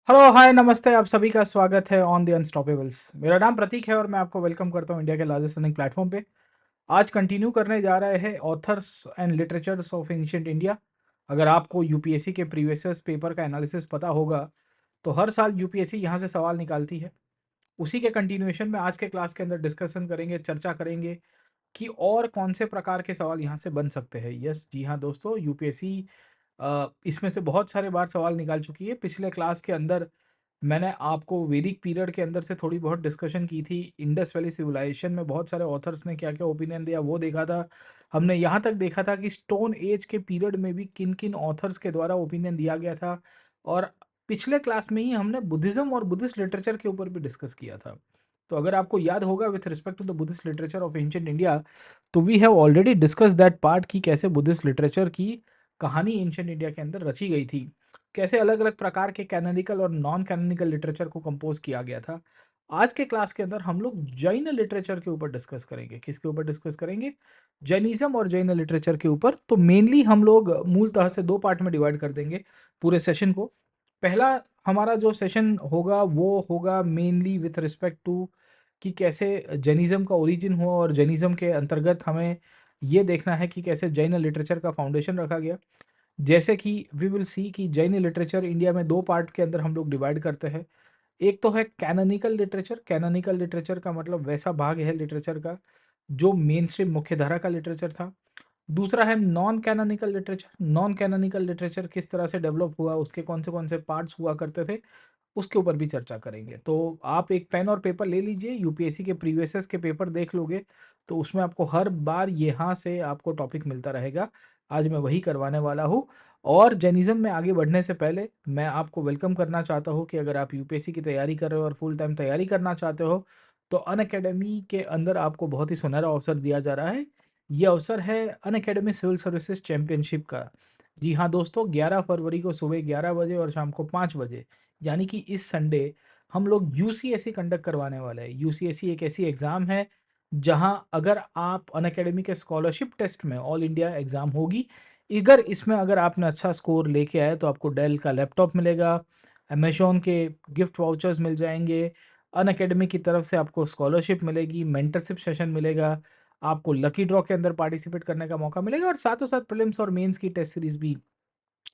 Hello hi नमस्ते आप सभी का स्वागत है ऑन द अनस्टॉपेबल्स। मेरा नाम प्रतीक है और मैं आपको वेलकम करता हूं इंडिया के लार्जेस्ट रनिंग प्लेटफॉर्म पे। आज कंटिन्यू करने जा रहे हैं authors and literatures of ancient India. अगर आपको यूपीएससी के प्रीवियस पेपर का एनालिसिस पता होगा तो हर साल यूपीएससी यहां से सवाल निकालती है। उसी के कंटिन्यूएशन में आज के क्लास के अंदर डिस्कशन करेंगे, चर्चा करेंगे कि और कौन से प्रकार के सवाल यहाँ से बन सकते हैं। यस जी हाँ दोस्तों, यूपीएससी इसमें से बहुत सारे बार सवाल निकाल चुकी है। पिछले क्लास के अंदर मैंने आपको वैदिक पीरियड के अंदर से थोड़ी बहुत डिस्कशन की थी। इंडस वैली सिविलाइजेशन में बहुत सारे ऑथर्स ने क्या-क्या ओपिनियन दिया वो देखा था। हमने यहाँ तक देखा था कि स्टोन एज के पीरियड में भी किन-किन ऑथर्स के द्वारा ओपिनियन दिया गया था। और पिछले क्लास में ही हमने बुद्धिज़्म और बुद्धिस्ट लिटरेचर के ऊपर भी डिस्कस किया था। तो अगर आपको याद होगा with respect to the Buddhist literature of ancient India, तो we have already discussed that part कि कैसे बुद्धिस्ट लिटरेचर की कहानी एंशिएंट इंडिया के अंदर रची गई थी। कैसे अलग-अलग प्रकार के कैनोनिकल और नॉन कैनोनिकल लिटरेचर को कंपोज़ किया गया था। आज के क्लास के अंदर हम लोग जैन लिटरेचर के ऊपर डिस्कस करेंगे। किसके ऊपर डिस्कस करेंगे? जैनिज़्म और जैन लिटरेचर के ऊपर। तो मेनली हम लोग मूलतः से 2 पार्ट में डिवाइड कर देंगे पूरे सेशन को। पहला हमारा जो सेशन होगा वो होगा मेनली विथ रिस्पेक्ट टू कि कैसे जैनिज़्म का ओरिजिन हुआ और जैनिज़्म के अंतर्गत हमें ये देखना है कि कैसे जैन लिटरेचर का फाउंडेशन रखा गया। जैसे कि वी विल सी कि जैन लिटरेचर इंडिया में 2 पार्ट के अंदर हम लोग डिवाइड करते हैं। एक तो है कैनोनिकल लिटरेचर। कैनोनिकल लिटरेचर का मतलब वैसा भाग है लिटरेचर का जो मेन स्ट्रीम मुख्यधारा का लिटरेचर था। दूसरा है non canonical literature. Non canonical literature किस तरह से डेवलप हुआ, उसके कौन से पार्ट्स हुआ करते थे, उसके ऊपर भी चर्चा करेंगे। तो आप एक पेन और पेपर ले लीजिए, यूपीएससी के प्रीवियस के पेपर देख लोगे, तो उसमें आपको हर बार यहाँ से आपको टॉपिक मिलता रहेगा। आज मैं वही करवाने वाला हूँ। और जर्नलिज़्म में आगे बढ़ने से पहले मैं आपको वेलकम करना चाहता हूँ कि अगर आप यूपीएससी की तैयारी कर रहे हो और फुल टाइम तैयारी करना चाहते हो, तो अनअकैडमी के अंदर आपको बहुत ही सुनहरा अवसर दिया जा रहा है। ये अवसर है अनअकैडमी सिविल सर्विसेज चैंपियनशिप का। जी हाँ दोस्तों, 11 फरवरी को सुबह 11 बजे और शाम को 5 बजे, यानी कि इस संडे हम लोग यूसीएसई कंडक्ट करवाने वाले हैं। यूसीएसई एक ऐसी एग्ज़ाम है, जहां अगर आप अनअकैडमी के स्कॉलरशिप टेस्ट में ऑल इंडिया एग्ज़ाम होगी, अगर इसमें अगर आपने अच्छा स्कोर लेके आए तो आपको डेल का लैपटॉप मिलेगा, अमेज़न के गिफ्ट वाउचर्स मिल जाएँगे, अनअकैडमी की तरफ से आपको स्कॉलरशिप मिलेगी, मेंटरशिप सेशन मिलेगा, आपको लकी ड्रॉ के अंदर पार्टिसिपेट करने का मौका मिलेगा और साथों साथ प्रीलिम्स और मेंस की टेस्ट सीरीज़ भी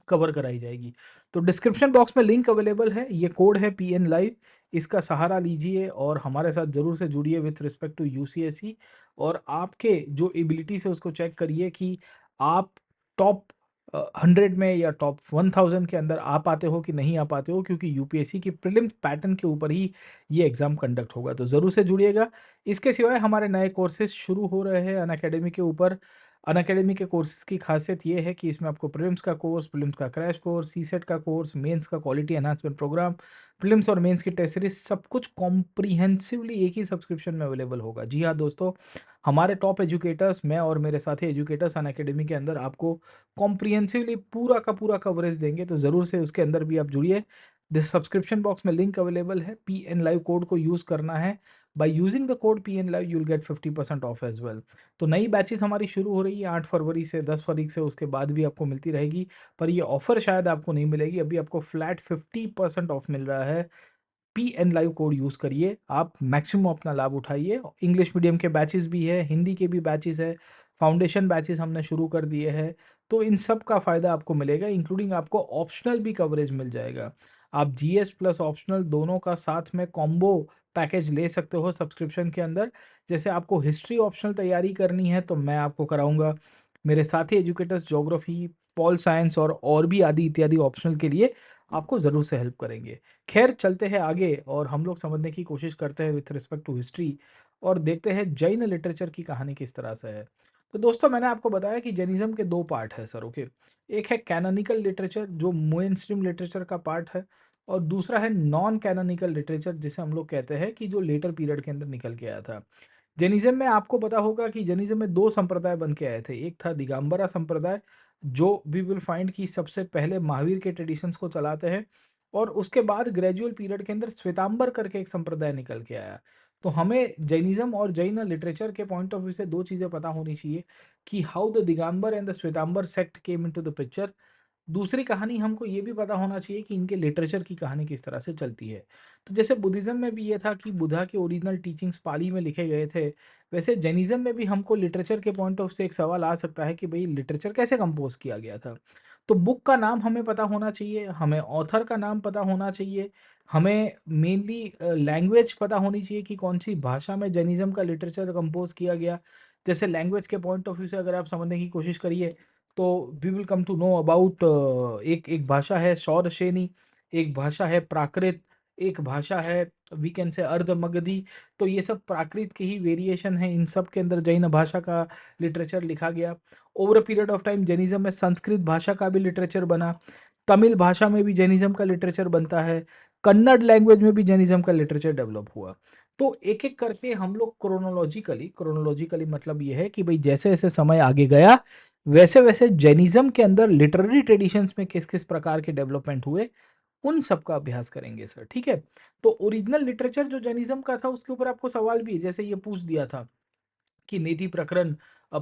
कवर कराई जाएगी। तो डिस्क्रिप्शन बॉक्स में लिंक अवेलेबल है, ये कोड है पीएन लाइव, इसका सहारा लीजिए और हमारे साथ ज़रूर से जुड़िए विथ रिस्पेक्ट टू यूसीएसई। और आपके जो एबिलिटीज़ है उसको चेक करिए कि आप टॉप 100 में या टॉप 1000 के अंदर आ पाते हो कि नहीं आ पाते हो, क्योंकि यूपीएससी की प्रीलिम्स पैटर्न के ऊपर ही ये एग्ज़ाम कंडक्ट होगा, तो ज़रूर से जुड़िएगा। इसके सिवाय हमारे नए कोर्सेज़ शुरू हो रहे हैं अनअकैडमी के ऊपर। अनअकैडमी के कोर्सेज़ की ख़ासियत ये है कि इसमें आपको प्रीलिम्स का कोर्स, प्रीलिम्स का क्रैश कोर्स, सीसेट का कोर्स, मेंस का क्वालिटी एनहांसमेंट प्रोग्राम, प्रीलिम्स और मेंस की टेस्ट सीरीज़ सब कुछ कॉम्प्रिहेंसिवली एक ही सब्सक्रिप्शन में अवेलेबल होगा। जी हाँ दोस्तों, हमारे टॉप एजुकेटर्स, मैं और मेरे साथी एजुकेटर्स अनअकैडमी के अंदर आपको कॉम्प्रिहेंसिवली पूरा का पूरा कवरेज देंगे, तो ज़रूर से उसके अंदर भी आप जुड़िए। डिस्क्रिप्शन बॉक्स में लिंक अवेलेबल है, पीएन लाइव कोड को यूज़ करना है। By using the code PN live you will get 50% of as well. तो नई बैचेज़ हमारी शुरू हो रही है 8 फरवरी से, 10 फरवरी से, उसके बाद भी आपको मिलती रहेगी। पर ये ऑफ़र शायद आपको नहीं मिलेगी, अभी आपको फ्लैट 50% ऑफ मिल रहा है। पीएन लाइव कोड यूज़ करिए, आप मैक्सिमम अपना लाभ उठाइए। इंग्लिश मीडियम के बैचेज़ भी है, हिंदी के भी बैचेज़ है, फाउंडेशन बैचेज़ हमने शुरू कर दिए हैं। तो इन सब का फ़ायदा आपको मिलेगा, इंक्लूडिंग आपको ऑप्शनल भी कवरेज मिल जाएगा। आप जीएस प्लस ऑप्शनल दोनों का साथ में कॉम्बो पैकेज ले सकते हो सब्सक्रिप्शन के अंदर। जैसे आपको हिस्ट्री ऑप्शनल तैयारी करनी है तो मैं आपको कराऊँगा। मेरे साथी एजुकेटर्स ज्योग्राफी, पॉल साइंस और भी आदि इत्यादि ऑप्शनल के लिए आपको ज़रूर से हेल्प करेंगे। खैर चलते हैं आगे और हम लोग समझने की कोशिश करते हैं विथ रिस्पेक्ट टू हिस्ट्री और देखते हैं जैन लिटरेचर की कहानी किस तरह से है। तो दोस्तों मैंने आपको बताया कि जैनिज़्म के 2 पार्ट हैं सर, ओके। एक है कैनोनिकल लिटरेचर जो मेनस्ट्रीम लिटरेचर का पार्ट है, और दूसरा है नॉन कैनोनिकल लिटरेचर जिसे हम लोग कहते हैं कि जो लेटर पीरियड के अंदर निकल के आया था। जैनिज़्म में आपको पता होगा कि जैनिज़्म में 2 संप्रदाय बन के आए थे। एक था दिगंबरा संप्रदाय, जो वी विल फाइंड कि सबसे पहले महावीर के ट्रेडिशंस को चलाते हैं, और उसके बाद ग्रेजुअल पीरियड के अंदर श्वेतांबर करके एक संप्रदाय निकल के आया। तो हमें जैनिज़्म और जैन लिटरेचर के पॉइंट ऑफ व्यू से 2 चीज़ें पता होनी चाहिए कि how the Digambar and the Shvetambar sect came into the picture. दूसरी कहानी हमको ये भी पता होना चाहिए कि इनके लिटरेचर की कहानी किस तरह से चलती है। तो जैसे बुद्धिज़्म में भी ये था कि बुद्धा के ओरिजिनल टीचिंग्स पाली में लिखे गए थे, वैसे जैनिज़्म में भी हमको लिटरेचर के पॉइंट ऑफ से एक सवाल आ सकता है कि भई लिटरेचर कैसे कंपोज़ किया गया था? तो बुक का नाम हमें पता होना चाहिए, हमें ऑथर का नाम पता होना चाहिए, हमें मेनली लैंग्वेज पता होनी चाहिए कि कौन-सी भाषा में जैनिज़्म का लिटरेचर कंपोज़ किया गया। जैसे लैंग्वेज के पॉइंट ऑफ व्यू से अगर आप समझने की कोशिश करिए तो we will come to know about एक एक भाषा है शौरसेनी, एक भाषा है प्राकृत, एक भाषा है वी कैन से अर्ध-मगधी। तो ये सब प्राकृत के ही वेरिएशन हैं, इन सब के अंदर जैन भाषा का लिटरेचर लिखा गया। Over a period of time Jainism में संस्कृत भाषा का भी लिटरेचर बना, तमिल भाषा में भी जैनिज़्म का लिटरेचर बनता है, कन्नड़ लैंग्वेज में भी जैनिज़्म का लिटरेचर डेवलप हुआ। तो एक-एक करके हम लोग क्रोनोलॉजिकली मतलब ये है कि भई जैसे-जैसे समय आगे गया वैसे-वैसे जैनिज़्म के अंदर लिटरेरी ट्रेडिशंस में किस-किस प्रकार के डेवलपमेंट हुए, उन सब का अभ्यास करेंगे सर, ठीक है? तो ओरिजिनल लिटरेचर जो जैनिज़्म का था उसके ऊपर आपको सवाल भी है, जैसे ये पूछ दिया था कि नीति प्रकरण,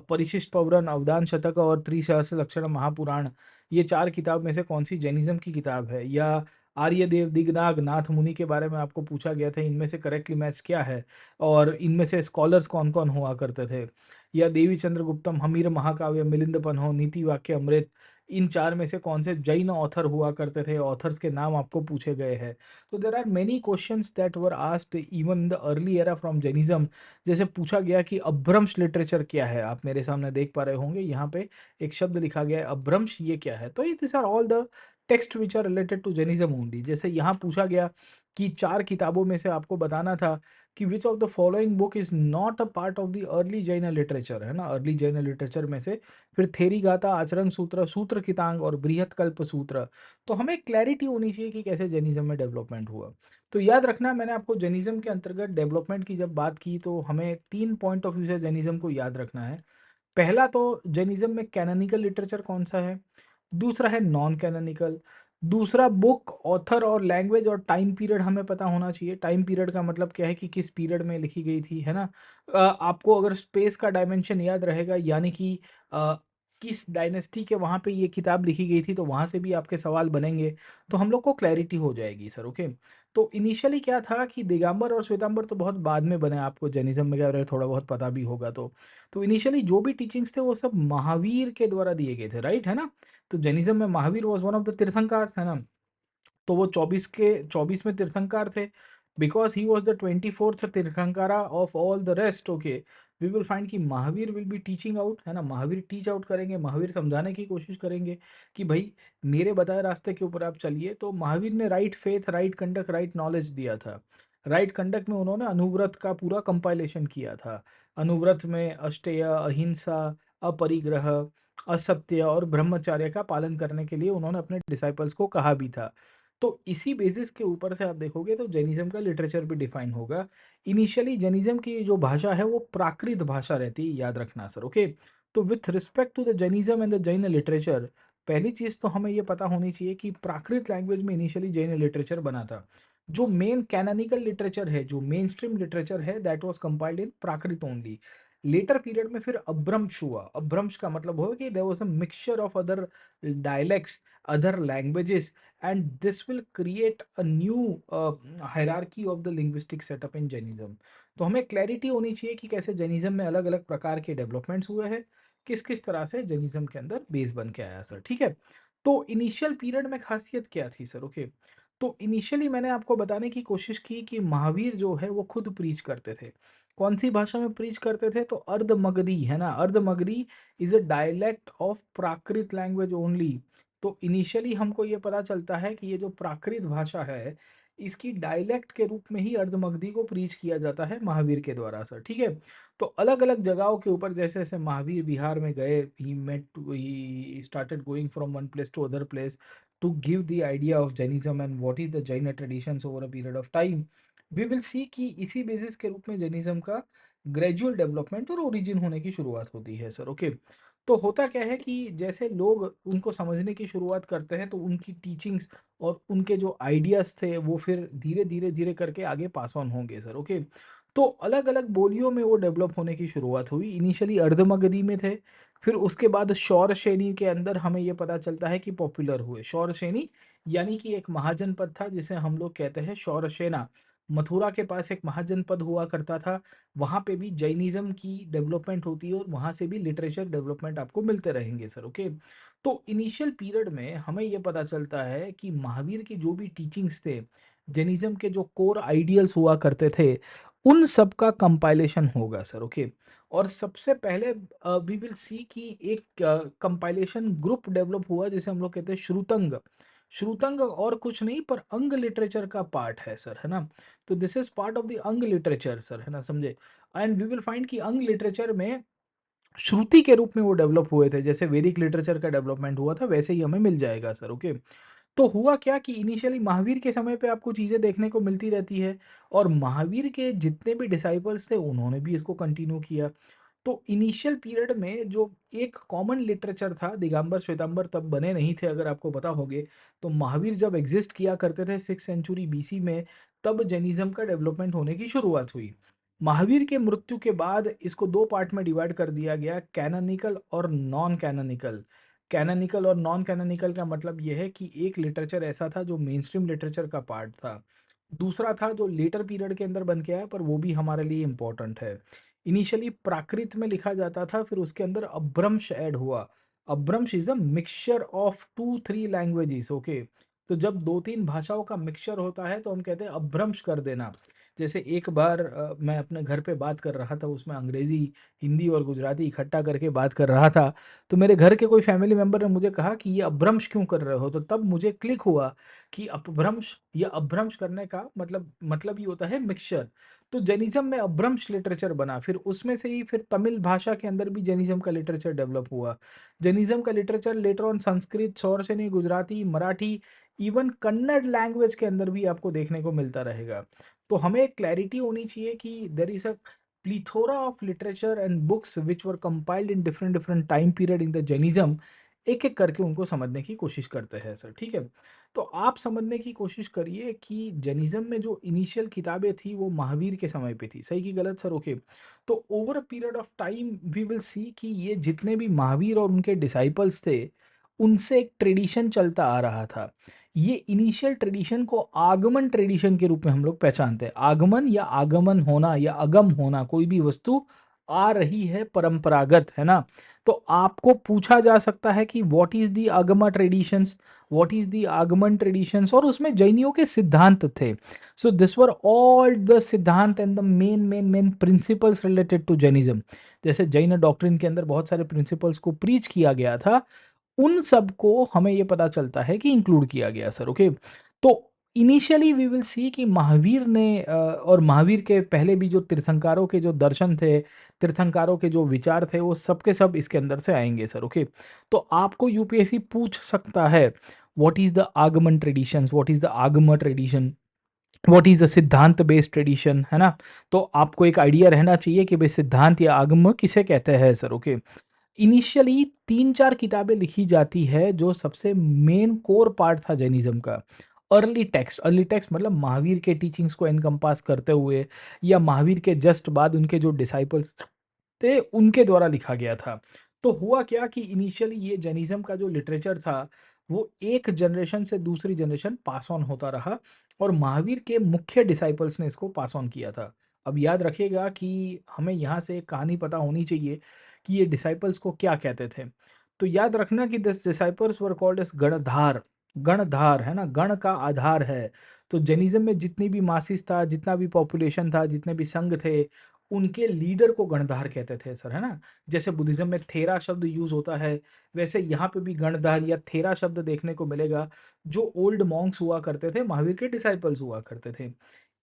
परिशिष्ट पर्वण, अवदान शतक और त्रिसहस्र लक्षण महापुराण, ये 4 किताब में से कौन-सी जैनिज़्म की किताब है? या आर्यदेव, दिगनाग, नाथ मुनि के बारे में आपको पूछा गया था, इनमें से करेक्टली मैच क्या है? और इनमें से स्कॉलर्स कौन-कौन हुआ करते थे? या देवी चंद्रगुप्तम, हमीर महाकाव्य, मिलिंद-पन्हो, नीति वाक्य अमृत, इन 4 में से कौन से जैन ऑथर हुआ करते थे? ऑथर्स के नाम आपको पूछे गए हैं। तो there are many questions that were asked even in the early era from Jainism. जैसे पूछा गया कि अपभ्रंश लिटरेचर क्या है? आप मेरे सामने देख पा रहे होंगे यहाँ पे एक शब्द लिखा गया है अपभ्रंश, ये क्या है? तो ये this are all the text which are related to Jainism only. जैसे यहाँ पूछा गया कि 4 किताबों में से आपको बताना था कि which of the following book is not a part of the early Jain literature, है ना? अर्ली जैन लिटरेचर में से फिर थेरीगाथा, आचरण सूत्र, सूत्र कितांग और बृहत्कल्प सूत्र। तो हमें क्लैरिटी होनी चाहिए कि कैसे जैनिज्म में डेवलपमेंट हुआ। तो याद रखना मैंने आपको जैनिज़्म के अंतर्गत डेवलपमेंट की जब बात की तो हमें 3 पॉइंट ऑफ व्यू से जैनिज़्म को याद रखना है। पहला तो जैनिज़्म में कैनोनिकल लिटरेचर कौन-सा है? दूसरा है नॉन कैनोनिकल। दूसरा बुक, ऑथर और लैंग्वेज और टाइम पीरियड हमें पता होना चाहिए। टाइम पीरियड का मतलब क्या है कि किस पीरियड में लिखी गई थी, है ना? आपको अगर स्पेस का डायमेंशन याद रहेगा यानी कि अ, किस डायनेस्टी के वहाँ पे ये किताब लिखी गई थी तो वहाँ से भी आपके सवाल बनेंगे। तो हम लोग को क्लैरिटी हो जाएगी सर, ओके? तो इनिशियली क्या था कि दिगंबर और श्वेतांबर तो बहुत बाद में बने, आपको जैनिज़्म में अगर थोड़ा बहुत पता भी होगा तो। तो इनिशियली जो भी टीचिंग्स थे वो सब महावीर के द्वारा दिए गए थे, राइट, है ना? तो जैनिज़्म में Mahavir was one of the tirthankars, है ना? तो वो 24 में तीर्थंकर थे। Because he was the 24th tirthankara of all the rest, okay. We will find कि Mahavir will be teaching out, है ना? महावीर टीच आउट करेंगे, महावीर समझाने की कोशिश करेंगे कि भई मेरे बताए रास्ते के ऊपर आप चलिए। तो महावीर ने right faith, right conduct, right knowledge दिया था। राइट कंडक्ट में उन्होंने अनुव्रत का पूरा कंपाइलेशन किया था। अनुव्रत में अष्टेय, अहिंसा, अपरिग्रह, असत्य और ब्रह्मचर्य का पालन करने के लिए उन्होंने अपने डिसाइपल्स को कहा भी था। तो इसी बेसिस के ऊपर से आप देखोगे तो जैनिज़्म का लिटरेचर भी डिफाइन होगा। इनिशियली जैनिज़्म की जो भाषा है वो प्राकृत भाषा रहती है, याद रखना सर, ओके। तो with respect to the Jainism and the Jain literature, पहली चीज़ तो हमें ये पता होनी चाहिए कि प्राकृत लैंग्वेज में इनिशियली जैन लिटरेचर बना था। जो मेन कैनोनिकल लिटरेचर है, जो मेन स्ट्रीम लिटरेचर है, that was compiled in Prakrit only. Later period में फिर अपभ्रंश हुआ। अपभ्रंश का मतलब हुआ कि there was a mixture of other dialects, other languages, and this will create a new hierarchy of the linguistic setup in Jainism। तो हमें क्लैरिटी होनी चाहिए कि कैसे जैनिज्म में अलग अलग प्रकार के डेवलपमेंट्स हुए हैं, किस किस तरह से जैनिज्म के अंदर बेस बन के आया सर, ठीक है। तो इनिशियल पीरियड में खासियत क्या थी सर, ओके। तो इनिशियली मैंने आपको बताने की कोशिश की कि महावीर जो है वो खुद प्रीच करते थे। कौन सी भाषा में प्रीच करते थे? तो अर्धमगधी, है ना? Ardhamagadhi is a dialect of Prakrit language only. तो इनिशियली हमको ये पता चलता है कि ये जो प्राकृत भाषा है, इसकी डायलेक्ट के रूप में ही अर्धमगधी को प्रीच किया जाता है महावीर के द्वारा सर, ठीक है। तो अलग अलग जगहों के ऊपर जैसे जैसे महावीर बिहार में गए, he started going from one place to other place to give the idea of Jainism and what is the Jain traditions over a period of time. We will see कि इसी बेसिस के रूप में जैनिज्म का ग्रेजुअल डेवलपमेंट और origin होने की शुरुआत होती है सर, ओके। तो होता क्या है कि जैसे लोग उनको समझने की शुरुआत करते हैं तो उनकी टीचिंग्स और उनके जो आइडियाज़ थे वो फिर धीरे धीरे धीरे करके आगे पास ऑन होंगे सर, ओके। तो अलग-अलग बोलियों में वो डेवलप होने की शुरुआत हुई। इनिशियली अर्धमगधी में थे, फिर उसके बाद शौरसेनी के अंदर हमें ये पता चलता है कि पॉपुलर हुए। शौरसेनी यानी कि एक महाजनपद था जिसे हम लोग कहते हैं शौरसेना। मथुरा के पास एक महाजनपद हुआ करता था, वहाँ पे भी जैनिज़्म की डेवलपमेंट होती है और वहाँ से भी लिटरेचर डेवलपमेंट आपको मिलते रहेंगे सर, ओके। तो इनिशियल पीरियड में हमें ये पता चलता है कि महावीर की जो भी टीचिंग्स थे, जैनिज़्म के जो कोर आइडियल्स हुआ करते थे, उन सब का कंपाइलेशन होगा सर, ओके। और सबसे पहले वी विल सी कि एक कंपाइलेशन ग्रुप डेवलप हुआ जिसे हम लोग कहते हैं श्रुतंग। श्रुतंग और कुछ नहीं पर अंग लिटरेचर का पार्ट है सर, है ना? तो this is part of the अंग लिटरेचर सर, है ना, समझे? एंड वी विल फाइंड कि अंग लिटरेचर में श्रुति के रूप में वो डेवलप हुए थे, जैसे वैदिक लिटरेचर का डेवलपमेंट हुआ था वैसे ही हमें मिल जाएगा सर, ओके। तो हुआ क्या कि इनिशियली महावीर के समय पे आपको चीज़ें देखने को मिलती रहती है और महावीर के जितने भी डिसाइपल्स थे उन्होंने भी इसको कंटिन्यू किया। तो इनिशियल पीरियड में जो एक कॉमन लिटरेचर था, दिगंबर श्वेतांबर तब बने नहीं थे अगर आपको पता होगे। तो महावीर जब एग्जिस्ट किया करते थे 6th सेंचुरी बीसी में, तब जैनिज्म का डेवलपमेंट होने की शुरुआत हुई। महावीर के मृत्यु के बाद इसको 2 पार्ट में डिवाइड कर दिया गया, कैनोनिकल और नॉन कैनोनिकल। कैनोनिकल और नॉन कैनोनिकल का मतलब ये है कि एक लिटरेचर ऐसा था जो मेनस्ट्रीम लिटरेचर का पार्ट था। दूसरा था जो लेटर पीरियड के अंदर बन के आया पर वो भी हमारे लिए इम्पोर्टेंट है। इनिशियली प्राकृत में लिखा जाता था, फिर उसके अंदर अपभ्रंश ऐड हुआ। अपभ्रंश is a mixture of 2-3 languages, okay. तो जब 2-3 भाषाओं का मिक्सचर होता है तो हम कहते हैं अपभ्रंश कर देना। जैसे एक बार मैं अपने घर पे बात कर रहा था, उसमें अंग्रेज़ी, हिंदी और गुजराती इकट्ठा करके बात कर रहा था। तो मेरे घर के कोई फैमिली मेंबर ने मुझे कहा कि ये अपभ्रंश क्यों कर रहे हो? तो तब मुझे क्लिक हुआ कि अपभ्रंश या अपभ्रंश करने का मतलब ये होता है मिक्सचर। तो जैनिज़्म में अपभ्रंश लिटरेचर बना, फिर उसमें से ही फिर तमिल भाषा के अंदर भी जैनिज़्म का लिटरेचर डेवलप हुआ। जैनिज़्म का literature later on Sanskrit, Shauraseni, Gujarati, Marathi, even Kannada language के अंदर भी आपको देखने को मिलता रहेगा। तो हमें एक क्लैरिटी होनी चाहिए कि there is a plethora of literature and books which were compiled in different time period in the Jainism। एक-एक करके उनको समझने की कोशिश करते हैं सर, ठीक है? तो आप समझने की कोशिश करिए कि जैनिज़्म में जो इनिशियल किताबें थी वो महावीर के समय पे थी, सही कि गलत सर? ओके। तो over a period of time we will see कि ये जितने भी महावीर और उनके डिसाइपल्स थे, उनसे एक ट्रेडिशन चलता आ रहा था। ये इनिशियल ट्रेडिशन को आगमन ट्रेडिशन के रूप में हम लोग पहचानते हैं। आगमन या आगमन होना या अगम होना, कोई भी वस्तु आ रही है परंपरागत, है ना? तो आपको पूछा जा सकता है कि what is the Agama traditions, what is the Agama traditions, और उसमें जैनियों के सिद्धांत थे। So this were all the siddhant and the main principles related to Jainism. जैसे जैन डॉक्ट्रिन के अंदर बहुत सारे प्रिंसिपल्स को प्रीच किया गया था, उन सबको हमें ये पता चलता है कि इंक्लूड किया गया सर, ओके। तो इनिशियली वी विल सी कि महावीर ने और महावीर के पहले भी जो तीर्थंकरों के जो दर्शन थे, तीर्थंकरों के जो विचार थे, वो सब के सब इसके अंदर से आएंगे सर, ओके। तो आपको यूपीएससी पूछ सकता है what is the Agama traditions, what is the आगम ट्रेडिशन, व्हाट इज द सिद्धांत बेस्ड ट्रेडिशन, है ना? तो आपको एक आइडिया रहना चाहिए कि भाई सिद्धांत या आगम किसे कहते हैं सर, ओके। इनिशियली 3-4 किताबें लिखी जाती है जो सबसे मेन कोर पार्ट था जैनिज़्म का। अर्ली टेक्स्ट मतलब महावीर के टीचिंग्स को एनकम्पास करते हुए या महावीर के जस्ट बाद उनके जो डिसाइपल्स थे उनके द्वारा लिखा गया था। तो हुआ क्या कि इनिशियली ये जैनिज़्म का जो लिटरेचर था वो एक जनरेशन से दूसरी जनरेशन पास ऑन होता रहा और महावीर के मुख्य डिसाइपल्स ने इसको पास ऑन किया था। अब याद रखिएगा कि हमें यहाँ से एक कहानी पता होनी चाहिए कि ये डिसाइपल्स को क्या कहते थे। तो याद रखना कि this disciples were called as Gandhar. Gandhar, है ना? गण का आधार है। तो जैनिज़्म में जितनी भी मासिस था, जितना भी पॉपुलेशन था, जितने भी संघ थे, उनके लीडर को गणधार कहते थे सर, है ना? जैसे बुद्धिज़्म में थेरा शब्द यूज़ होता है, वैसे यहाँ पे भी गणधार या थेरा शब्द देखने को मिलेगा, जो ओल्ड मॉन्क्स हुआ करते थे, महावीर के डिसाइपल्स हुआ करते थे।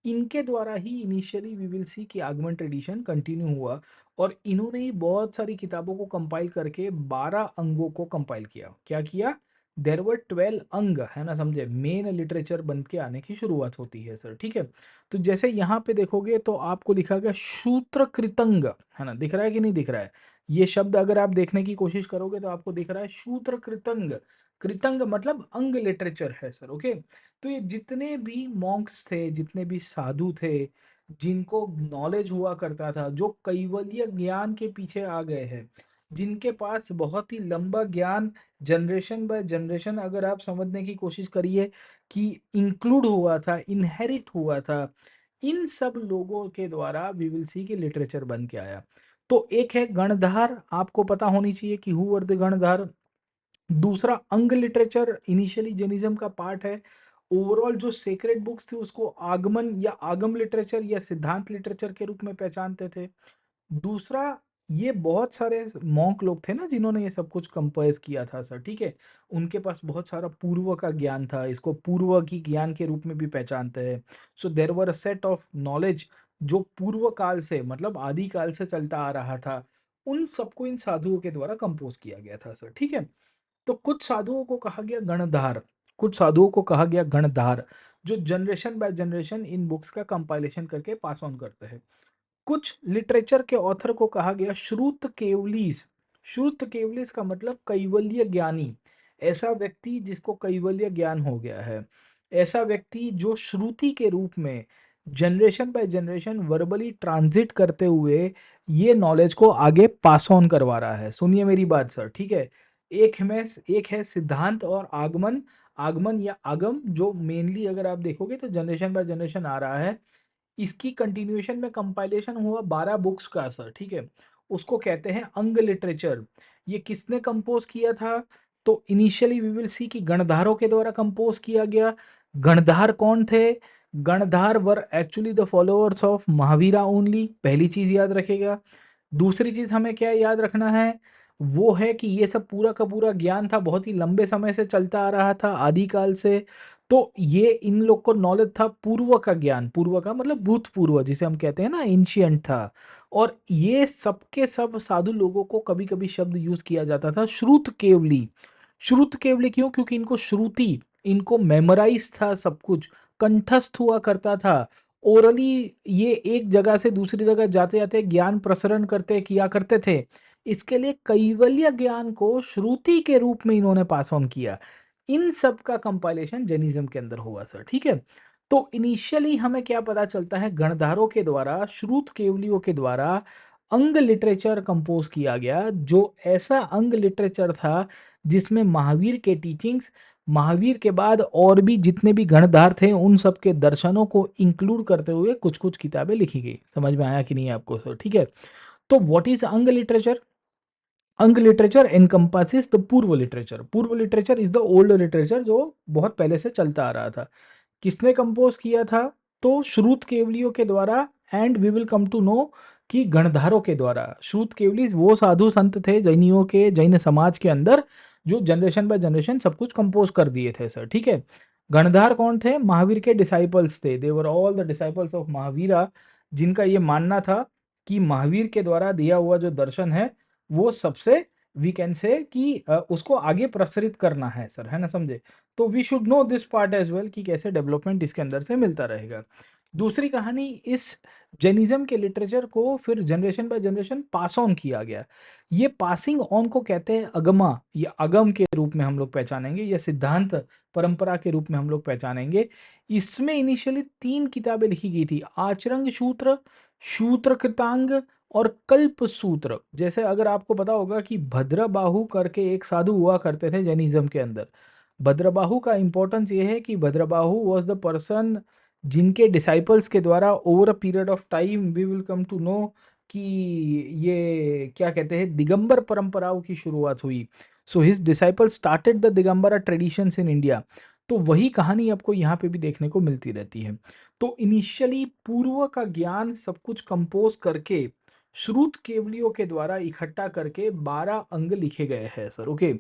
इनके द्वारा ही इनिशियली वी विल सी कि आगमन ट्रेडिशन कंटिन्यू हुआ और इन्होंने ही बहुत सारी किताबों को कंपाइल करके 12 अंगों को कंपाइल किया। क्या किया? देयर वर 12 अंग, है ना, समझे? मेन लिटरेचर बन के आने की शुरुआत होती है सर, ठीक है? तो जैसे यहाँ पे देखोगे तो आपको लिखा गया शूत्रकृतंग, है ना? दिख रहा है कि नहीं दिख रहा है? ये शब्द अगर आप देखने की कोशिश करोगे तो आपको दिख रहा है शूत्रकृतंग। कृतंग मतलब अंग लिटरेचर है सर, ओके। तो ये जितने भी मॉन्क्स थे, जितने भी साधु थे, जिनको नॉलेज हुआ करता था, जो कैवल्य ज्ञान के पीछे आ गए हैं, जिनके पास बहुत ही लंबा ज्ञान जनरेशन बाय जनरेशन अगर आप समझने की कोशिश करिए कि इंक्लूड हुआ था, इनहेरिट हुआ था, इन सब लोगों के द्वारा वी विल सी कि लिटरेचर बन के आया। तो एक है गणधार, आपको पता होनी चाहिए कि हु वर द गणधार। दूसरा अंग लिटरेचर इनिशियली जैनिज्म का पार्ट है। ओवरऑल जो सेक्रेड बुक्स थी उसको आगमन या आगम लिटरेचर या सिद्धांत लिटरेचर के रूप में पहचानते थे। दूसरा, ये बहुत सारे मॉन्क लोग थे ना जिन्होंने ये सब कुछ कंपोज किया था सर, ठीक है? उनके पास बहुत सारा पूर्व का ज्ञान था, इसको पूर्व की ज्ञान के रूप में भी पहचानते हैं। So there were a set of knowledge जो पूर्व काल से मतलब आदि काल से चलता आ रहा था, उन सबको इन साधुओं के द्वारा कंपोज किया गया था सर, ठीक है? तो कुछ साधुओं को कहा गया गणधार, कुछ साधुओं को कहा गया गणधार, जो generation by generation in books का कंपाइलेशन करके पास ऑन करते हैं। कुछ लिटरेचर के ऑथर को कहा गया श्रुत केवलीस। श्रुत केवलीस का मतलब कैवल्य ज्ञानी, ऐसा व्यक्ति जिसको कैवल्य ज्ञान हो गया है, ऐसा व्यक्ति जो श्रुति के रूप में generation by generation verbally transit करते हुए ये नॉलेज को आगे पास ऑन करवा रहा है। सुनिए मेरी बात सर, ठीक है? एक है सिद्धांत और आगमन। आगमन या आगम जो मेनली अगर आप देखोगे तो जनरेशन बाय जनरेशन आ रहा है। इसकी कंटिन्यूएशन में कंपाइलेशन हुआ 12 बुक्स का सर, ठीक है? उसको कहते हैं अंग लिटरेचर। ये किसने कंपोज किया था? तो इनिशियली वी विल सी कि गणधारों के द्वारा कंपोज किया गया। गणधार कौन थे? Gandhar were actually the followers of Mahavira only, पहली चीज याद रखेगा। दूसरी चीज हमें क्या याद रखना है? वो है कि ये सब पूरा का पूरा ज्ञान था, बहुत ही लंबे समय से चलता आ रहा था, आदिकाल से। तो ये इन लोग को नॉलेज था पूर्व का ज्ञान, पूर्व का मतलब भूतपूर्व जिसे हम कहते हैं ना, एंशियंट था। और ये सबके सब साधु लोगों को कभी कभी शब्द यूज किया जाता था श्रुत केवली। श्रुत केवली क्यों? क्योंकि इनको श्रुति, इनको मेमोराइज था सब कुछ, कंठस्थ हुआ करता था। ओरली ये एक जगह से दूसरी जगह जाते जाते ज्ञान प्रसरण करते किया करते थे। इसके लिए कैवल्य ज्ञान को श्रुति के रूप में इन्होंने पास ऑन किया। इन सब का कंपाइलेशन जैनिज्म के अंदर हुआ सर, ठीक है? तो इनिशियली हमें क्या पता चलता है? गणधारों के द्वारा, श्रुत केवलियों के द्वारा अंग लिटरेचर कंपोज किया गया, जो ऐसा अंग लिटरेचर था जिसमें महावीर के टीचिंग्स, महावीर के बाद और भी जितने भी गणधार थे उन सब के दर्शनों को इंक्लूड करते हुए कुछ कुछ किताबें लिखी गई। समझ में आया कि नहीं आपको सर, ठीक है? तो व्हाट इज अंग लिटरेचर? अंग literature encompasses the Purva literature. पूर्व literature is the old literature जो बहुत पहले से चलता आ रहा था। किसने कंपोज किया था? तो श्रुत केवलियों के द्वारा। And we will come to know कि गणधारों के द्वारा। श्रुत केवली वो साधु संत थे जैनियों के, जैन समाज के अंदर, जो जनरेशन बाय जनरेशन सब कुछ कंपोज कर दिए थे सर, ठीक है? गणधार कौन थे? महावीर के डिसाइपल्स थे। They were all the disciples of Mahavira, जिनका ये मानना था कि महावीर के द्वारा दिया हुआ जो दर्शन है वो सबसे, वी कैन से कि उसको आगे प्रसरित करना है सर, है ना, समझे? तो we should know this part as well कि कैसे डेवलपमेंट इसके अंदर से मिलता रहेगा। दूसरी कहानी, इस जैनिज्म के लिटरेचर को फिर generation by generation pass on किया गया। ये पासिंग ऑन को कहते हैं अगमा या अगम के रूप में हम लोग पहचानेंगे, या सिद्धांत परंपरा के रूप में हम लोग पहचानेंगे। इसमें इनिशियली 3 किताबें लिखी गई थी, आचरंग सूत्र, सूत्र कृतांग और कल्प सूत्र। जैसे अगर आपको पता होगा कि भद्रबाहु करके एक साधु हुआ करते थे जैनिज्म के अंदर। भद्रबाहु का इंपॉर्टेंस ये है कि भद्रबाहु वाज द पर्सन जिनके डिसाइपल्स के द्वारा over a period of time we will come to know कि ये क्या कहते हैं, दिगंबर परंपराओं की शुरुआत हुई। So his disciple started the Digambara traditions in India. तो वही कहानी आपको यहाँ पे भी देखने को मिलती रहती है। तो इनिशियली पूर्व का ज्ञान सब कुछ कंपोज करके श्रुत केवलियों के द्वारा इकट्ठा करके 12 अंग लिखे गए हैं sir, okay?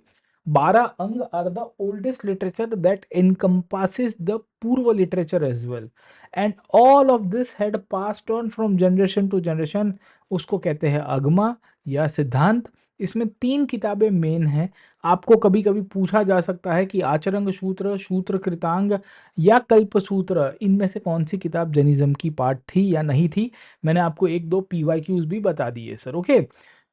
12 Anga are the oldest literature that encompasses the Purva literature as well, and all of this had passed on from generation to generation. उसको कहते हैं अगमा या सिद्धांत। इसमें 3 किताबें मेन हैं। आपको कभी कभी पूछा जा सकता है कि आचरंग सूत्र, सूत्र कृतांग या कल्प सूत्र, इनमें से कौन सी किताब जैनिज्म की पार्ट थी या नहीं थी? मैंने आपको 1-2 पीवाईक्यूज भी बता दिए सर, ओके?